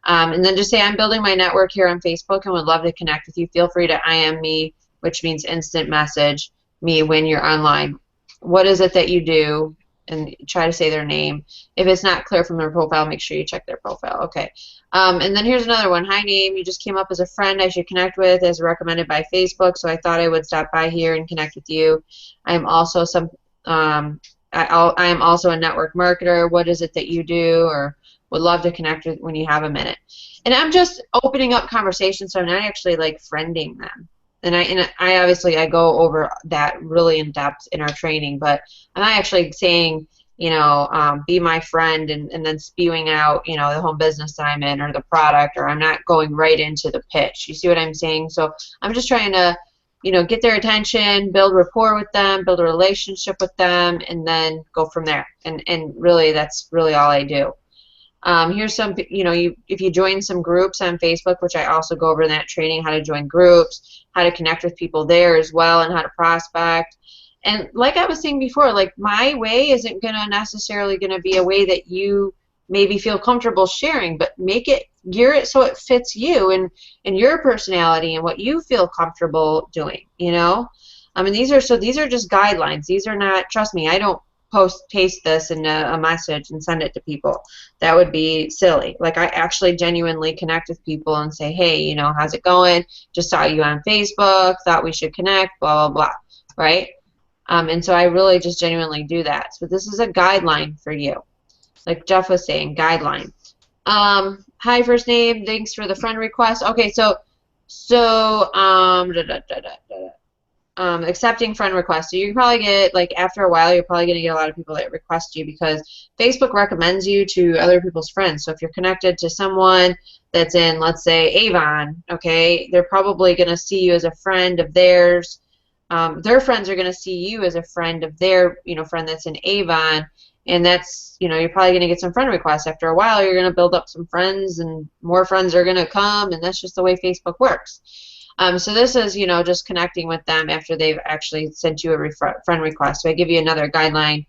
And then just say, I'm building my network here on Facebook and would love to connect with you. Feel free to IM me, which means instant message me when you're online. What is it that you do? And try to say their name. If it's not clear from their profile, make sure you check their profile. Okay. And then here's another one. Hi, name. You just came up as a friend I should connect with, as recommended by Facebook, so I thought I would stop by here and connect with you. I am also I am also a network marketer. What is it that you do, or would love to connect with when you have a minute? And I'm just opening up conversations, so I'm not actually like friending them. And I obviously go over that really in depth in our training, but I'm not actually saying, be my friend and then spewing out, the home business that I'm in or the product, or I'm not going right into the pitch. You see what I'm saying? So I'm just trying to, get their attention, build rapport with them, build a relationship with them, and then go from there. And really, that's really all I do. Here's some, if you join some groups on Facebook, which I also go over in that training, how to join groups, how to connect with people there as well, and how to prospect. And like I was saying before, like my way isn't necessarily going to be a way that you maybe feel comfortable sharing, but gear it so it fits you and your personality and what you feel comfortable doing, I mean, these are just guidelines. These are not, trust me, I don't paste this in a message and send it to people. That would be silly. Like, I actually genuinely connect with people and say, hey, how's it going? Just saw you on Facebook, thought we should connect, blah, blah, blah, right? And so I really just genuinely do that. So this is a guideline for you. Like Jeff was saying, guideline. Hi, first name, thanks for the friend request. Okay, accepting friend requests. So you probably get, like, after a while, you're probably going to get a lot of people that request you because Facebook recommends you to other people's friends. So if you're connected to someone that's in, let's say, Avon, okay, they're probably going to see you as a friend of theirs. Their friends are going to see you as a friend of their, friend that's in Avon, and that's, you're probably going to get some friend requests. After a while, you're going to build up some friends, and more friends are going to come, and that's just the way Facebook works. So this is, just connecting with them after they've actually sent you a friend request. So I give you another guideline,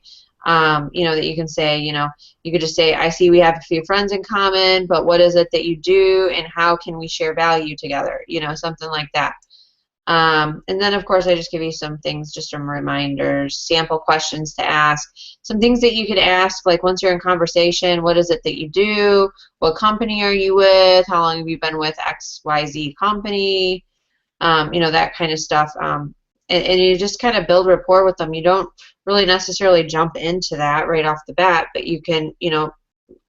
that you can say, you could just say, I see we have a few friends in common, but what is it that you do, and how can we share value together? Something like that. And then, of course, I just give you some things, just some reminders, sample questions to ask, some things that you could ask, like once you're in conversation, what is it that you do? What company are you with? How long have you been with XYZ company? That kind of stuff. And you just kind of build rapport with them. You don't really necessarily jump into that right off the bat, but you can,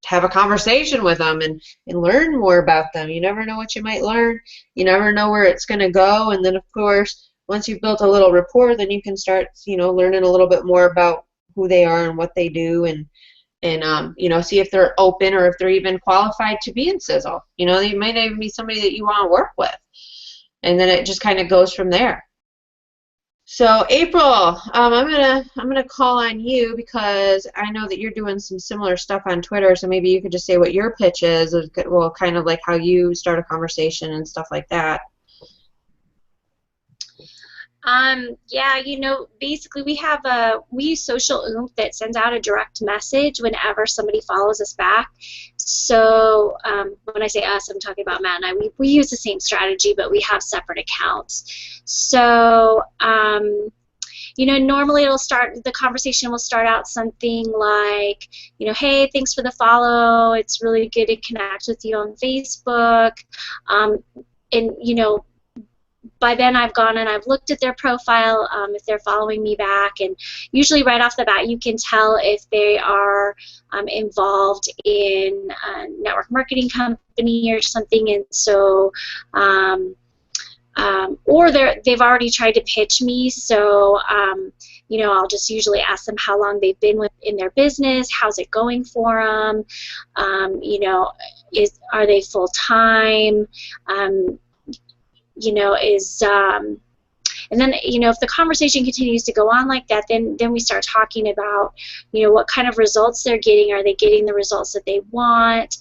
have a conversation with them and learn more about them. You never know what you might learn. You never know where it's going to go. And then, of course, once you've built a little rapport, then you can start, learning a little bit more about who they are and what they do, and see if they're open or if they're even qualified to be in Sizzle. They might not even be somebody that you want to work with. And then it just kind of goes from there. So April, I'm gonna call on you because I know that you're doing some similar stuff on Twitter. So maybe you could just say what your pitch is, well, kind of like how you start a conversation and stuff like that. Yeah, basically we use Social Oomph that sends out a direct message whenever somebody follows us back. So when I say us, I'm talking about Matt and I. We use the same strategy, but we have separate accounts. So normally the conversation will start out something like, hey, thanks for the follow. It's really good to connect with you on Facebook. And by then I've gone and I've looked at their profile, if they're following me back, and usually right off the bat you can tell if they are involved in a network marketing company or something, and so or they've already tried to pitch me, so I'll just usually ask them how long they've been in their business, how's it going for them, are they full-time, and then, if the conversation continues to go on like that, then we start talking about, what kind of results they're getting. Are they getting the results that they want?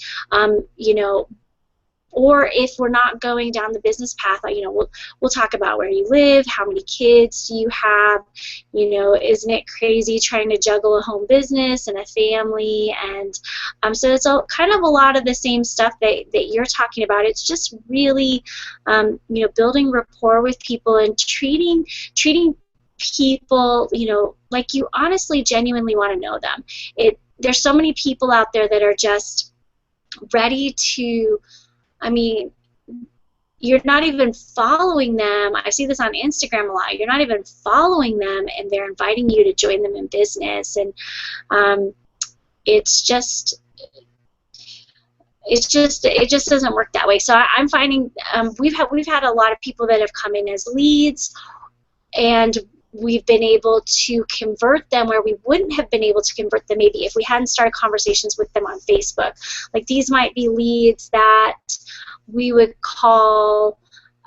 Or if we're not going down the business path, we'll talk about where you live, how many kids do you have, isn't it crazy trying to juggle a home business and a family, and so it's kind of a lot of the same stuff that you're talking about. It's just really, building rapport with people and treating people, like you honestly, genuinely want to know them. There's so many people out there that are just ready to, you're not even following them. I see this on Instagram a lot. You're not even following them, and they're inviting you to join them in business, and it just doesn't work that way. So I'm finding we've had a lot of people that have come in as leads, and we've been able to convert them where we wouldn't have been able to convert them maybe if we hadn't started conversations with them on Facebook. Like, these might be leads that we would call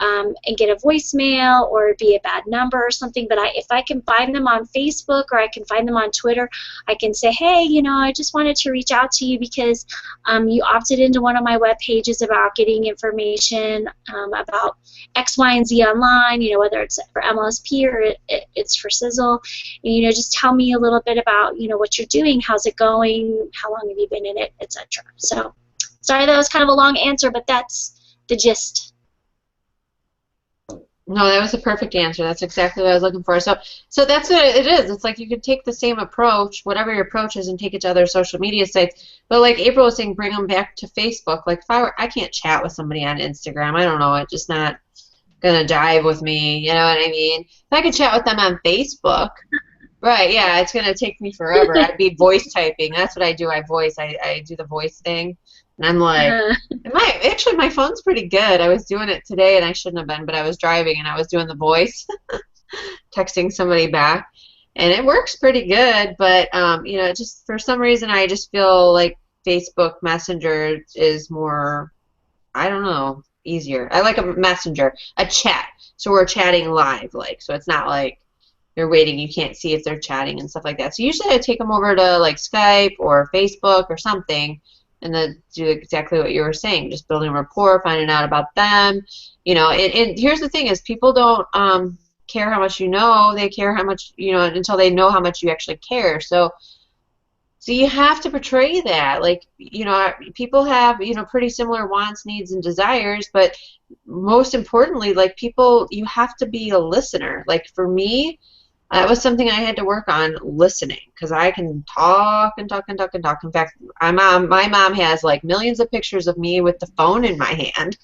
and get a voicemail, or it'd be a bad number or something, but if I can find them on Facebook or I can find them on Twitter, I can say, hey, I just wanted to reach out to you because you opted into one of my web pages about getting information about X, Y, and Z online, whether it's for MLSP or it's for Sizzle, and, just tell me a little bit about, what you're doing, how's it going, how long have you been in it, etc. So, sorry that was kind of a long answer, but that's the gist. No, that was a perfect answer. That's exactly what I was looking for. So that's what it is. It's like you could take the same approach, whatever your approach is, and take it to other social media sites. But like April was saying, bring them back to Facebook. Like, I can't chat with somebody on Instagram. I don't know. It's just not going to jive with me. You know what I mean? If I could chat with them on Facebook, right, yeah, it's going to take me forever. I'd be voice typing. That's what I do. I do the voice thing. And I'm like, actually, my phone's pretty good. I was doing it today, and I shouldn't have been, but I was driving, and I was doing the voice, texting somebody back, and it works pretty good. But, just for some reason, I just feel like Facebook Messenger is more, I don't know, easier. I like a messenger, a chat, so we're chatting live, so it's not like you're waiting, you can't see if they're chatting and stuff like that. So usually I take them over to, Skype or Facebook or something, and then do exactly what you were saying, just building rapport, finding out about them. And here's the thing is, people don't care how much you know. They care how much, until they know how much you actually care. So So you have to portray that. Like, people have, pretty similar wants, needs, and desires, but most importantly, like, you have to be a listener. Like, for me, that was something I had to work on, listening, because I can talk and talk and talk and talk. In fact, my mom has like millions of pictures of me with the phone in my hand.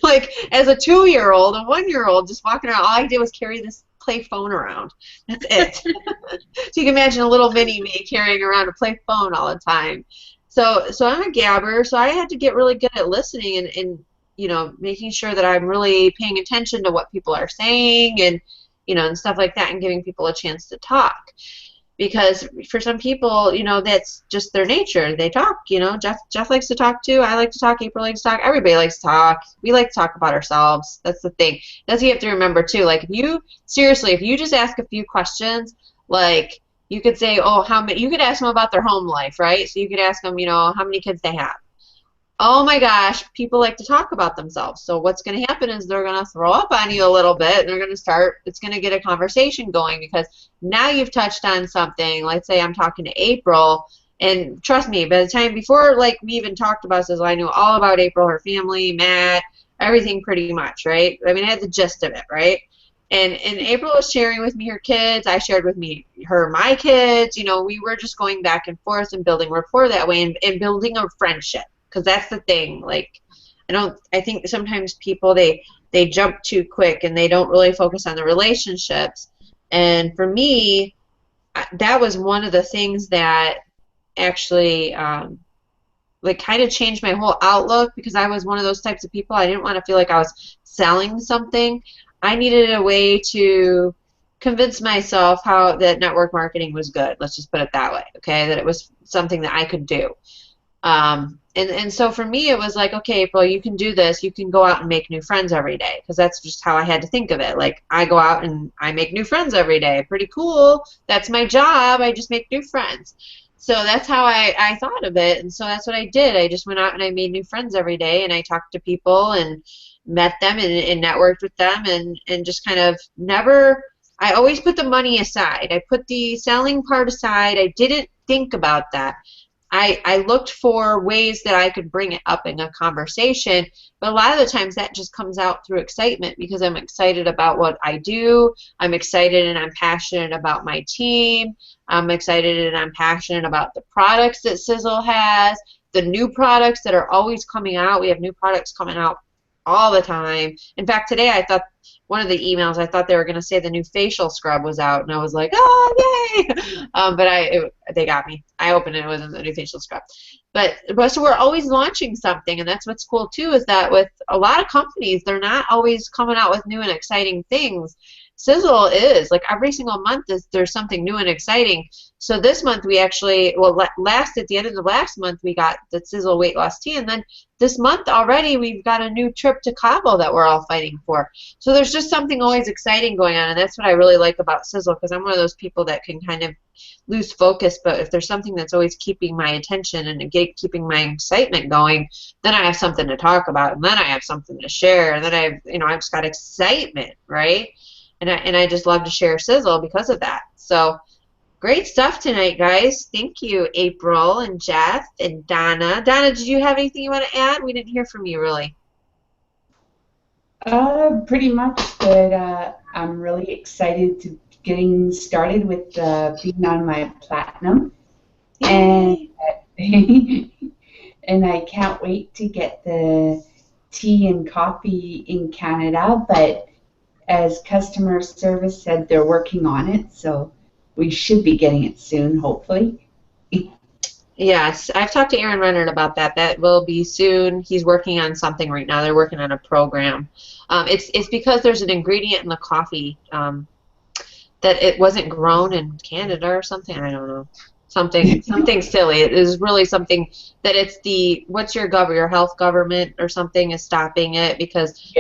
Like, as a 2-year-old, a 1-year-old, just walking around, all I did was carry this play phone around. That's it. So you can imagine a little mini me carrying around a play phone all the time. So I'm a gabber, so I had to get really good at listening and making sure that I'm really paying attention to what people are saying and and stuff like that, and giving people a chance to talk. Because for some people, that's just their nature. They talk, Jeff likes to talk too. I like to talk. April likes to talk. Everybody likes to talk. We like to talk about ourselves. That's the thing. That's what you have to remember too. Like, if you just ask a few questions, like, you could say, oh, you could ask them about their home life, right? So you could ask them, how many kids they have. Oh my gosh, people like to talk about themselves. So what's going to happen is they're going to throw up on you a little bit, and they're going to it's going to get a conversation going, because now you've touched on something. Let's say I'm talking to April, and trust me, by the time before we even talked about this, I knew all about April, her family, Matt, everything pretty much, right? I mean, I had the gist of it, right? And April was sharing with me her kids. I shared with her my kids. We were just going back and forth and building rapport that way, and building a friendship. Because that's the thing. Like, I think sometimes people, they jump too quick and they don't really focus on the relationships. And for me, that was one of the things that actually kind of changed my whole outlook, because I was one of those types of people. I didn't want to feel like I was selling something. I needed a way to convince myself that network marketing was good. Let's just put it that way, okay? That it was something that I could do. And so for me, it was like, okay, April, you can do this. You can go out and make new friends every day, because that's just how I had to think of it. Like, I go out and I make new friends every day. Pretty cool. That's my job. I just make new friends. So that's how I thought of it, and so that's what I did. I just went out and I made new friends every day, and I talked to people and met them and networked with them, and just kind of I always put the money aside. I put the selling part aside. I didn't think about that. I looked for ways that I could bring it up in a conversation, but a lot of the times that just comes out through excitement, because I'm excited about what I do. I'm excited and I'm passionate about my team. I'm excited and I'm passionate about the products that Sizzle has, the new products that are always coming out. We have new products coming out all the time. In fact, today I thought one of the emails, I thought they were going to say the new facial scrub was out, and I was like, oh, yay! But they got me. I opened it, it wasn't the new facial scrub. But so we're always launching something, and that's what's cool too, is that with a lot of companies, they're not always coming out with new and exciting things. Sizzle is. Like, every single month there's something new and exciting. So this month we actually, at the end of the last month, we got the Sizzle weight loss tea, and then this month already we've got a new trip to Cabo that we're all fighting for. So there's just something always exciting going on, and that's what I really like about Sizzle, because I'm one of those people that can kind of lose focus, but if there's something that's always keeping my attention and keeping my excitement going, then I have something to talk about, and then I have something to share, and then I've just got excitement, right? And I just love to share Sizzle because of that. So great stuff tonight, guys. Thank you, April and Jeff and Donna. Donna, did you have anything you want to add? We didn't hear from you, really. Pretty much that I'm really excited to getting started with being on my platinum. And, and I can't wait to get the tea and coffee in Canada, but as customer service said, they're working on it, so we should be getting it soon, hopefully. Yes, I've talked to Aaron Renner about that. That will be soon. He's working on something right now. They're working on a program. It's because there's an ingredient in the coffee that it wasn't grown in Canada or something. I don't know. Something silly. It is really something that it's your health government or something is stopping it, because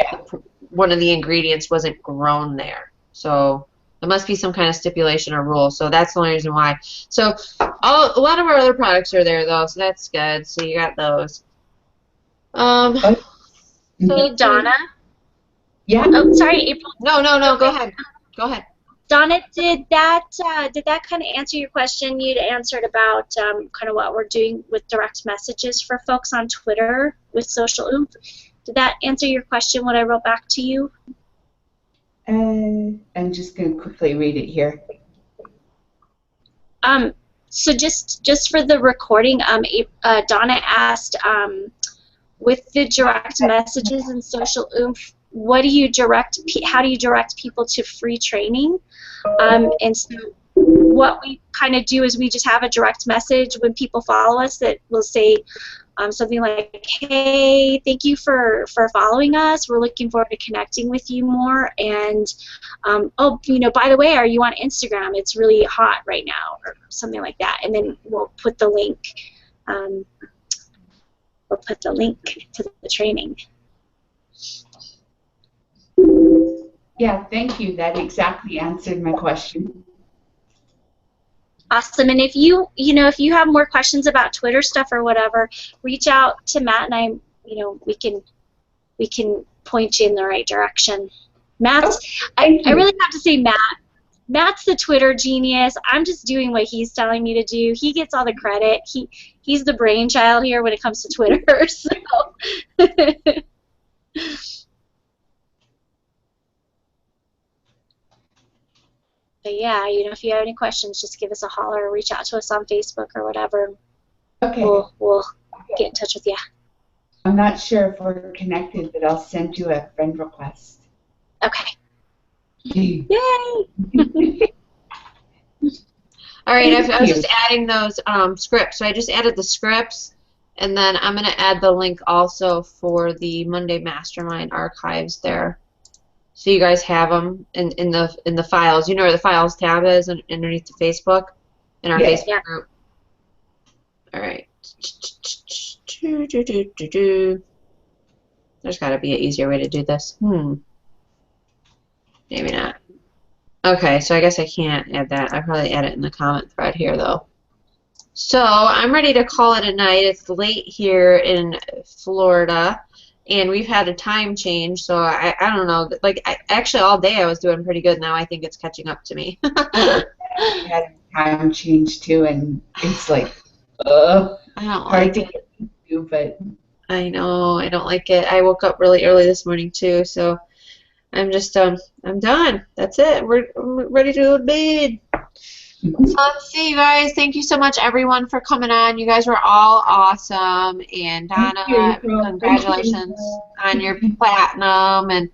one of the ingredients wasn't grown there. So there must be some kind of stipulation or rule. So that's the only reason why. So a lot of our other products are there, though, so that's good. So you got those. Hey, Donna. Yeah. Oh, sorry, April. No. Go ahead. Go ahead. Donna, did that kind of answer your question? You'd answered about kind of what we're doing with direct messages for folks on Twitter with Social Oomph. Did that answer your question, what I wrote back to you? I'm just going to quickly read it here. So just for the recording, Donna asked, with the direct messages and Social Oomph, how do you direct people to free training? And so what we kind of do is we just have a direct message when people follow us that will say something like, hey, thank you for following us. We're looking forward to connecting with you more. And, oh, by the way, are you on Instagram? It's really hot right now, or something like that. And then we'll put the link. We'll put the link to the training. Yeah, thank you. That exactly answered my question. Awesome. And if if you have more questions about Twitter stuff or whatever, reach out to Matt and we can point you in the right direction. I really have to say Matt's the Twitter genius. I'm just doing what he's telling me to do. He gets all the credit. He's the brainchild here when it comes to Twitter. So But yeah, if you have any questions, just give us a holler or reach out to us on Facebook or whatever. Okay. We'll get in touch with you. I'm not sure if we're connected, but I'll send you a friend request. Okay. Yay! All right, I was just adding those scripts. So I just added the scripts, and then I'm going to add the link also for the Monday Mastermind archives there. So you guys have them in the files. You know where the files tab is underneath the Facebook, in our Facebook group. All right. There's got to be an easier way to do this. Maybe not. Okay, so I guess I can't add that. I'll probably add it in the comment thread here, though. So I'm ready to call it a night. It's late here in Florida. And we've had a time change, so I don't know. Actually, all day I was doing pretty good. Now I think it's catching up to me. I had a time change too, and it's like, I don't hard like to it. get into, but I know, I don't like it. I woke up really early this morning too, so I'm just I'm done. That's it. We're ready to go to bed. So let's see, you guys. Thank you so much, everyone, for coming on. You guys were all awesome. And Donna, congratulations on your platinum. And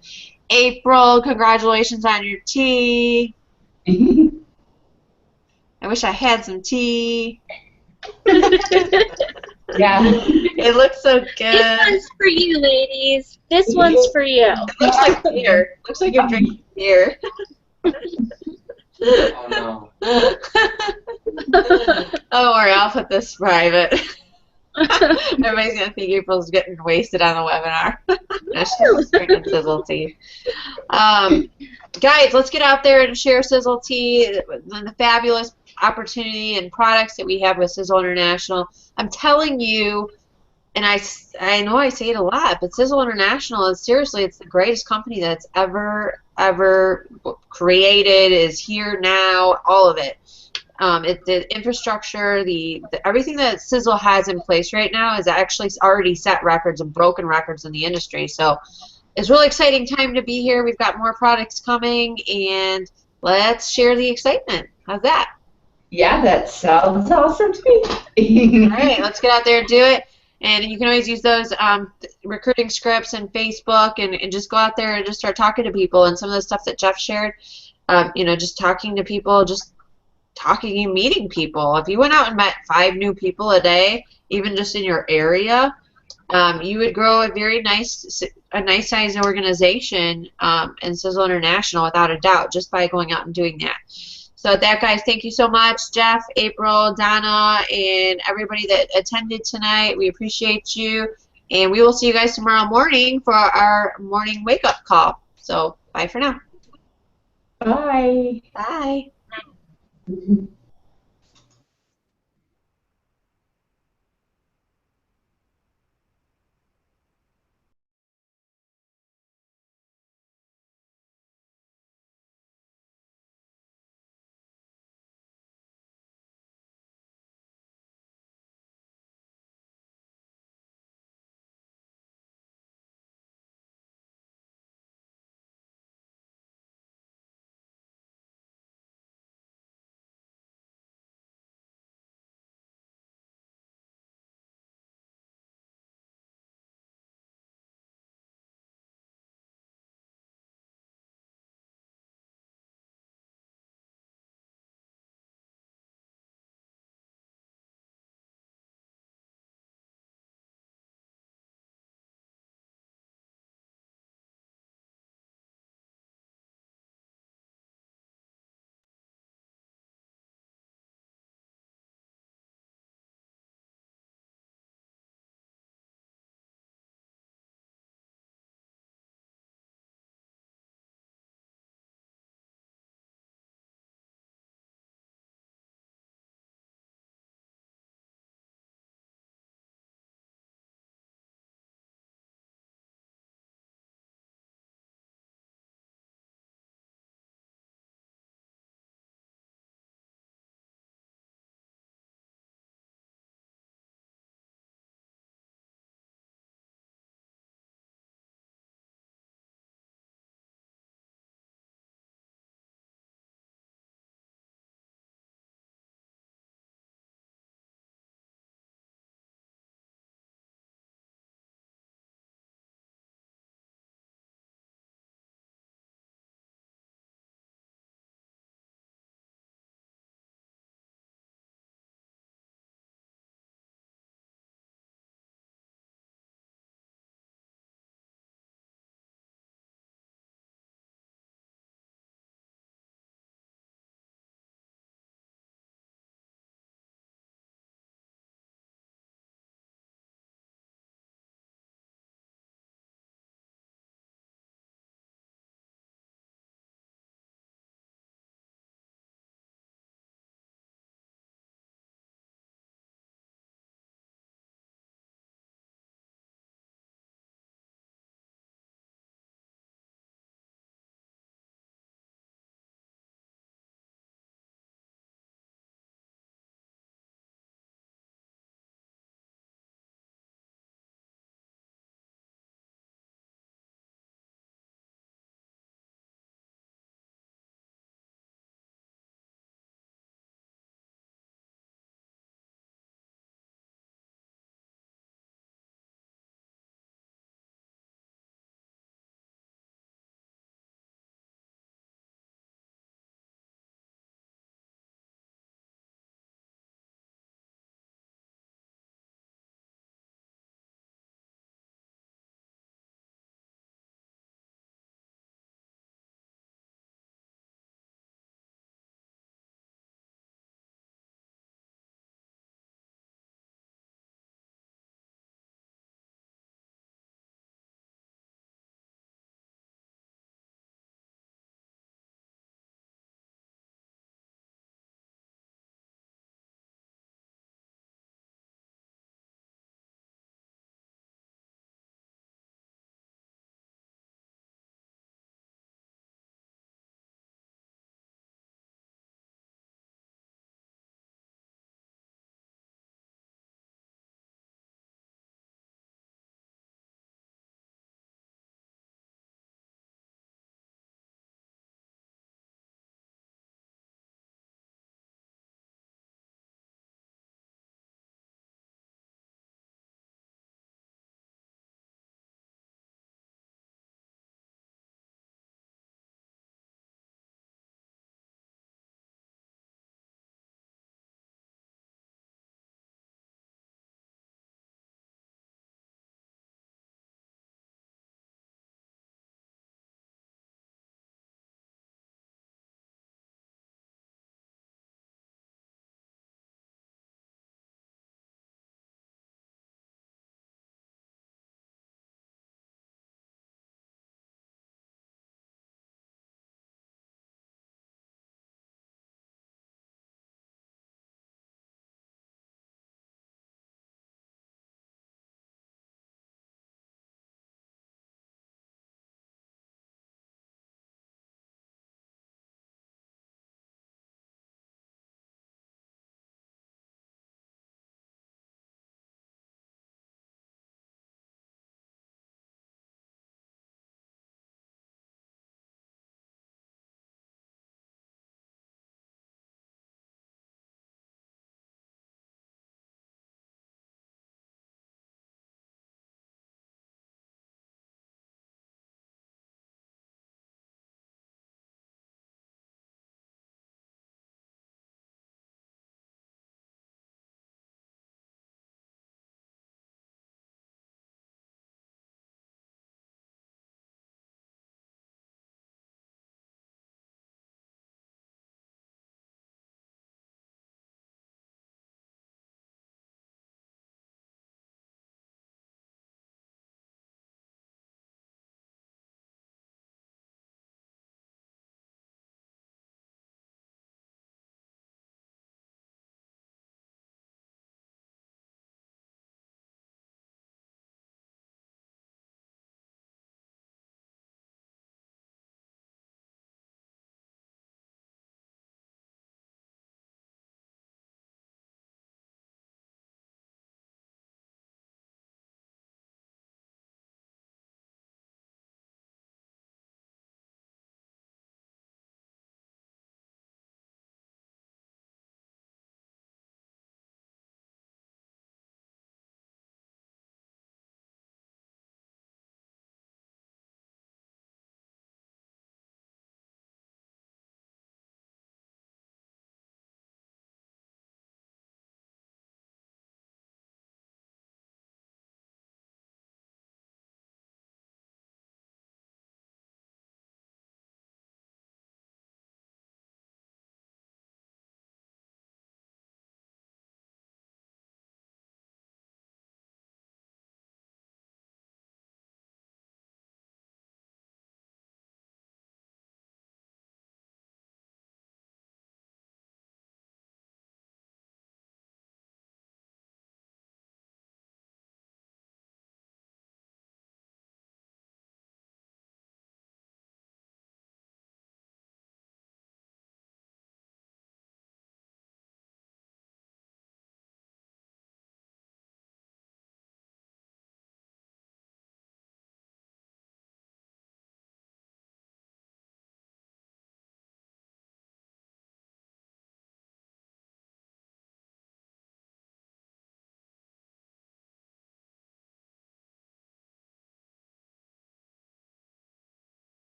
April, congratulations on your tea. I wish I had some tea. yeah. It looks so good. This one's for you, ladies. This one's for you. It looks like beer. It looks like you're drinking beer. Oh no. Don't worry, I'll put this private. Everybody's going to think April's getting wasted on the webinar. No, she's just drinking Sizzle tea. Guys, let's get out there and share Sizzle tea, the fabulous opportunity and products that we have with Sizzle International. I'm telling you, and I know I say it a lot, but Sizzle International is seriously, it's the greatest company that's ever created, is here now, all of it. The infrastructure, everything that Sizzle has in place right now is actually already set records and broken records in the industry. So it's a really exciting time to be here. We've got more products coming, and let's share the excitement. How's that? Yeah, that sounds awesome to me. All right, let's get out there and do it. And you can always use those recruiting scripts and Facebook and just go out there and just start talking to people. And some of the stuff that Jeff shared, just talking to people, just talking and meeting people. If you went out and met 5 new people a day, even just in your area, you would grow a very nice sized organization in Sizzle International without a doubt, just by going out and doing that. So with that, guys, thank you so much, Jeff, April, Donna, and everybody that attended tonight. We appreciate you, and we will see you guys tomorrow morning for our morning wake-up call. So bye for now. Bye. Bye. Mhm.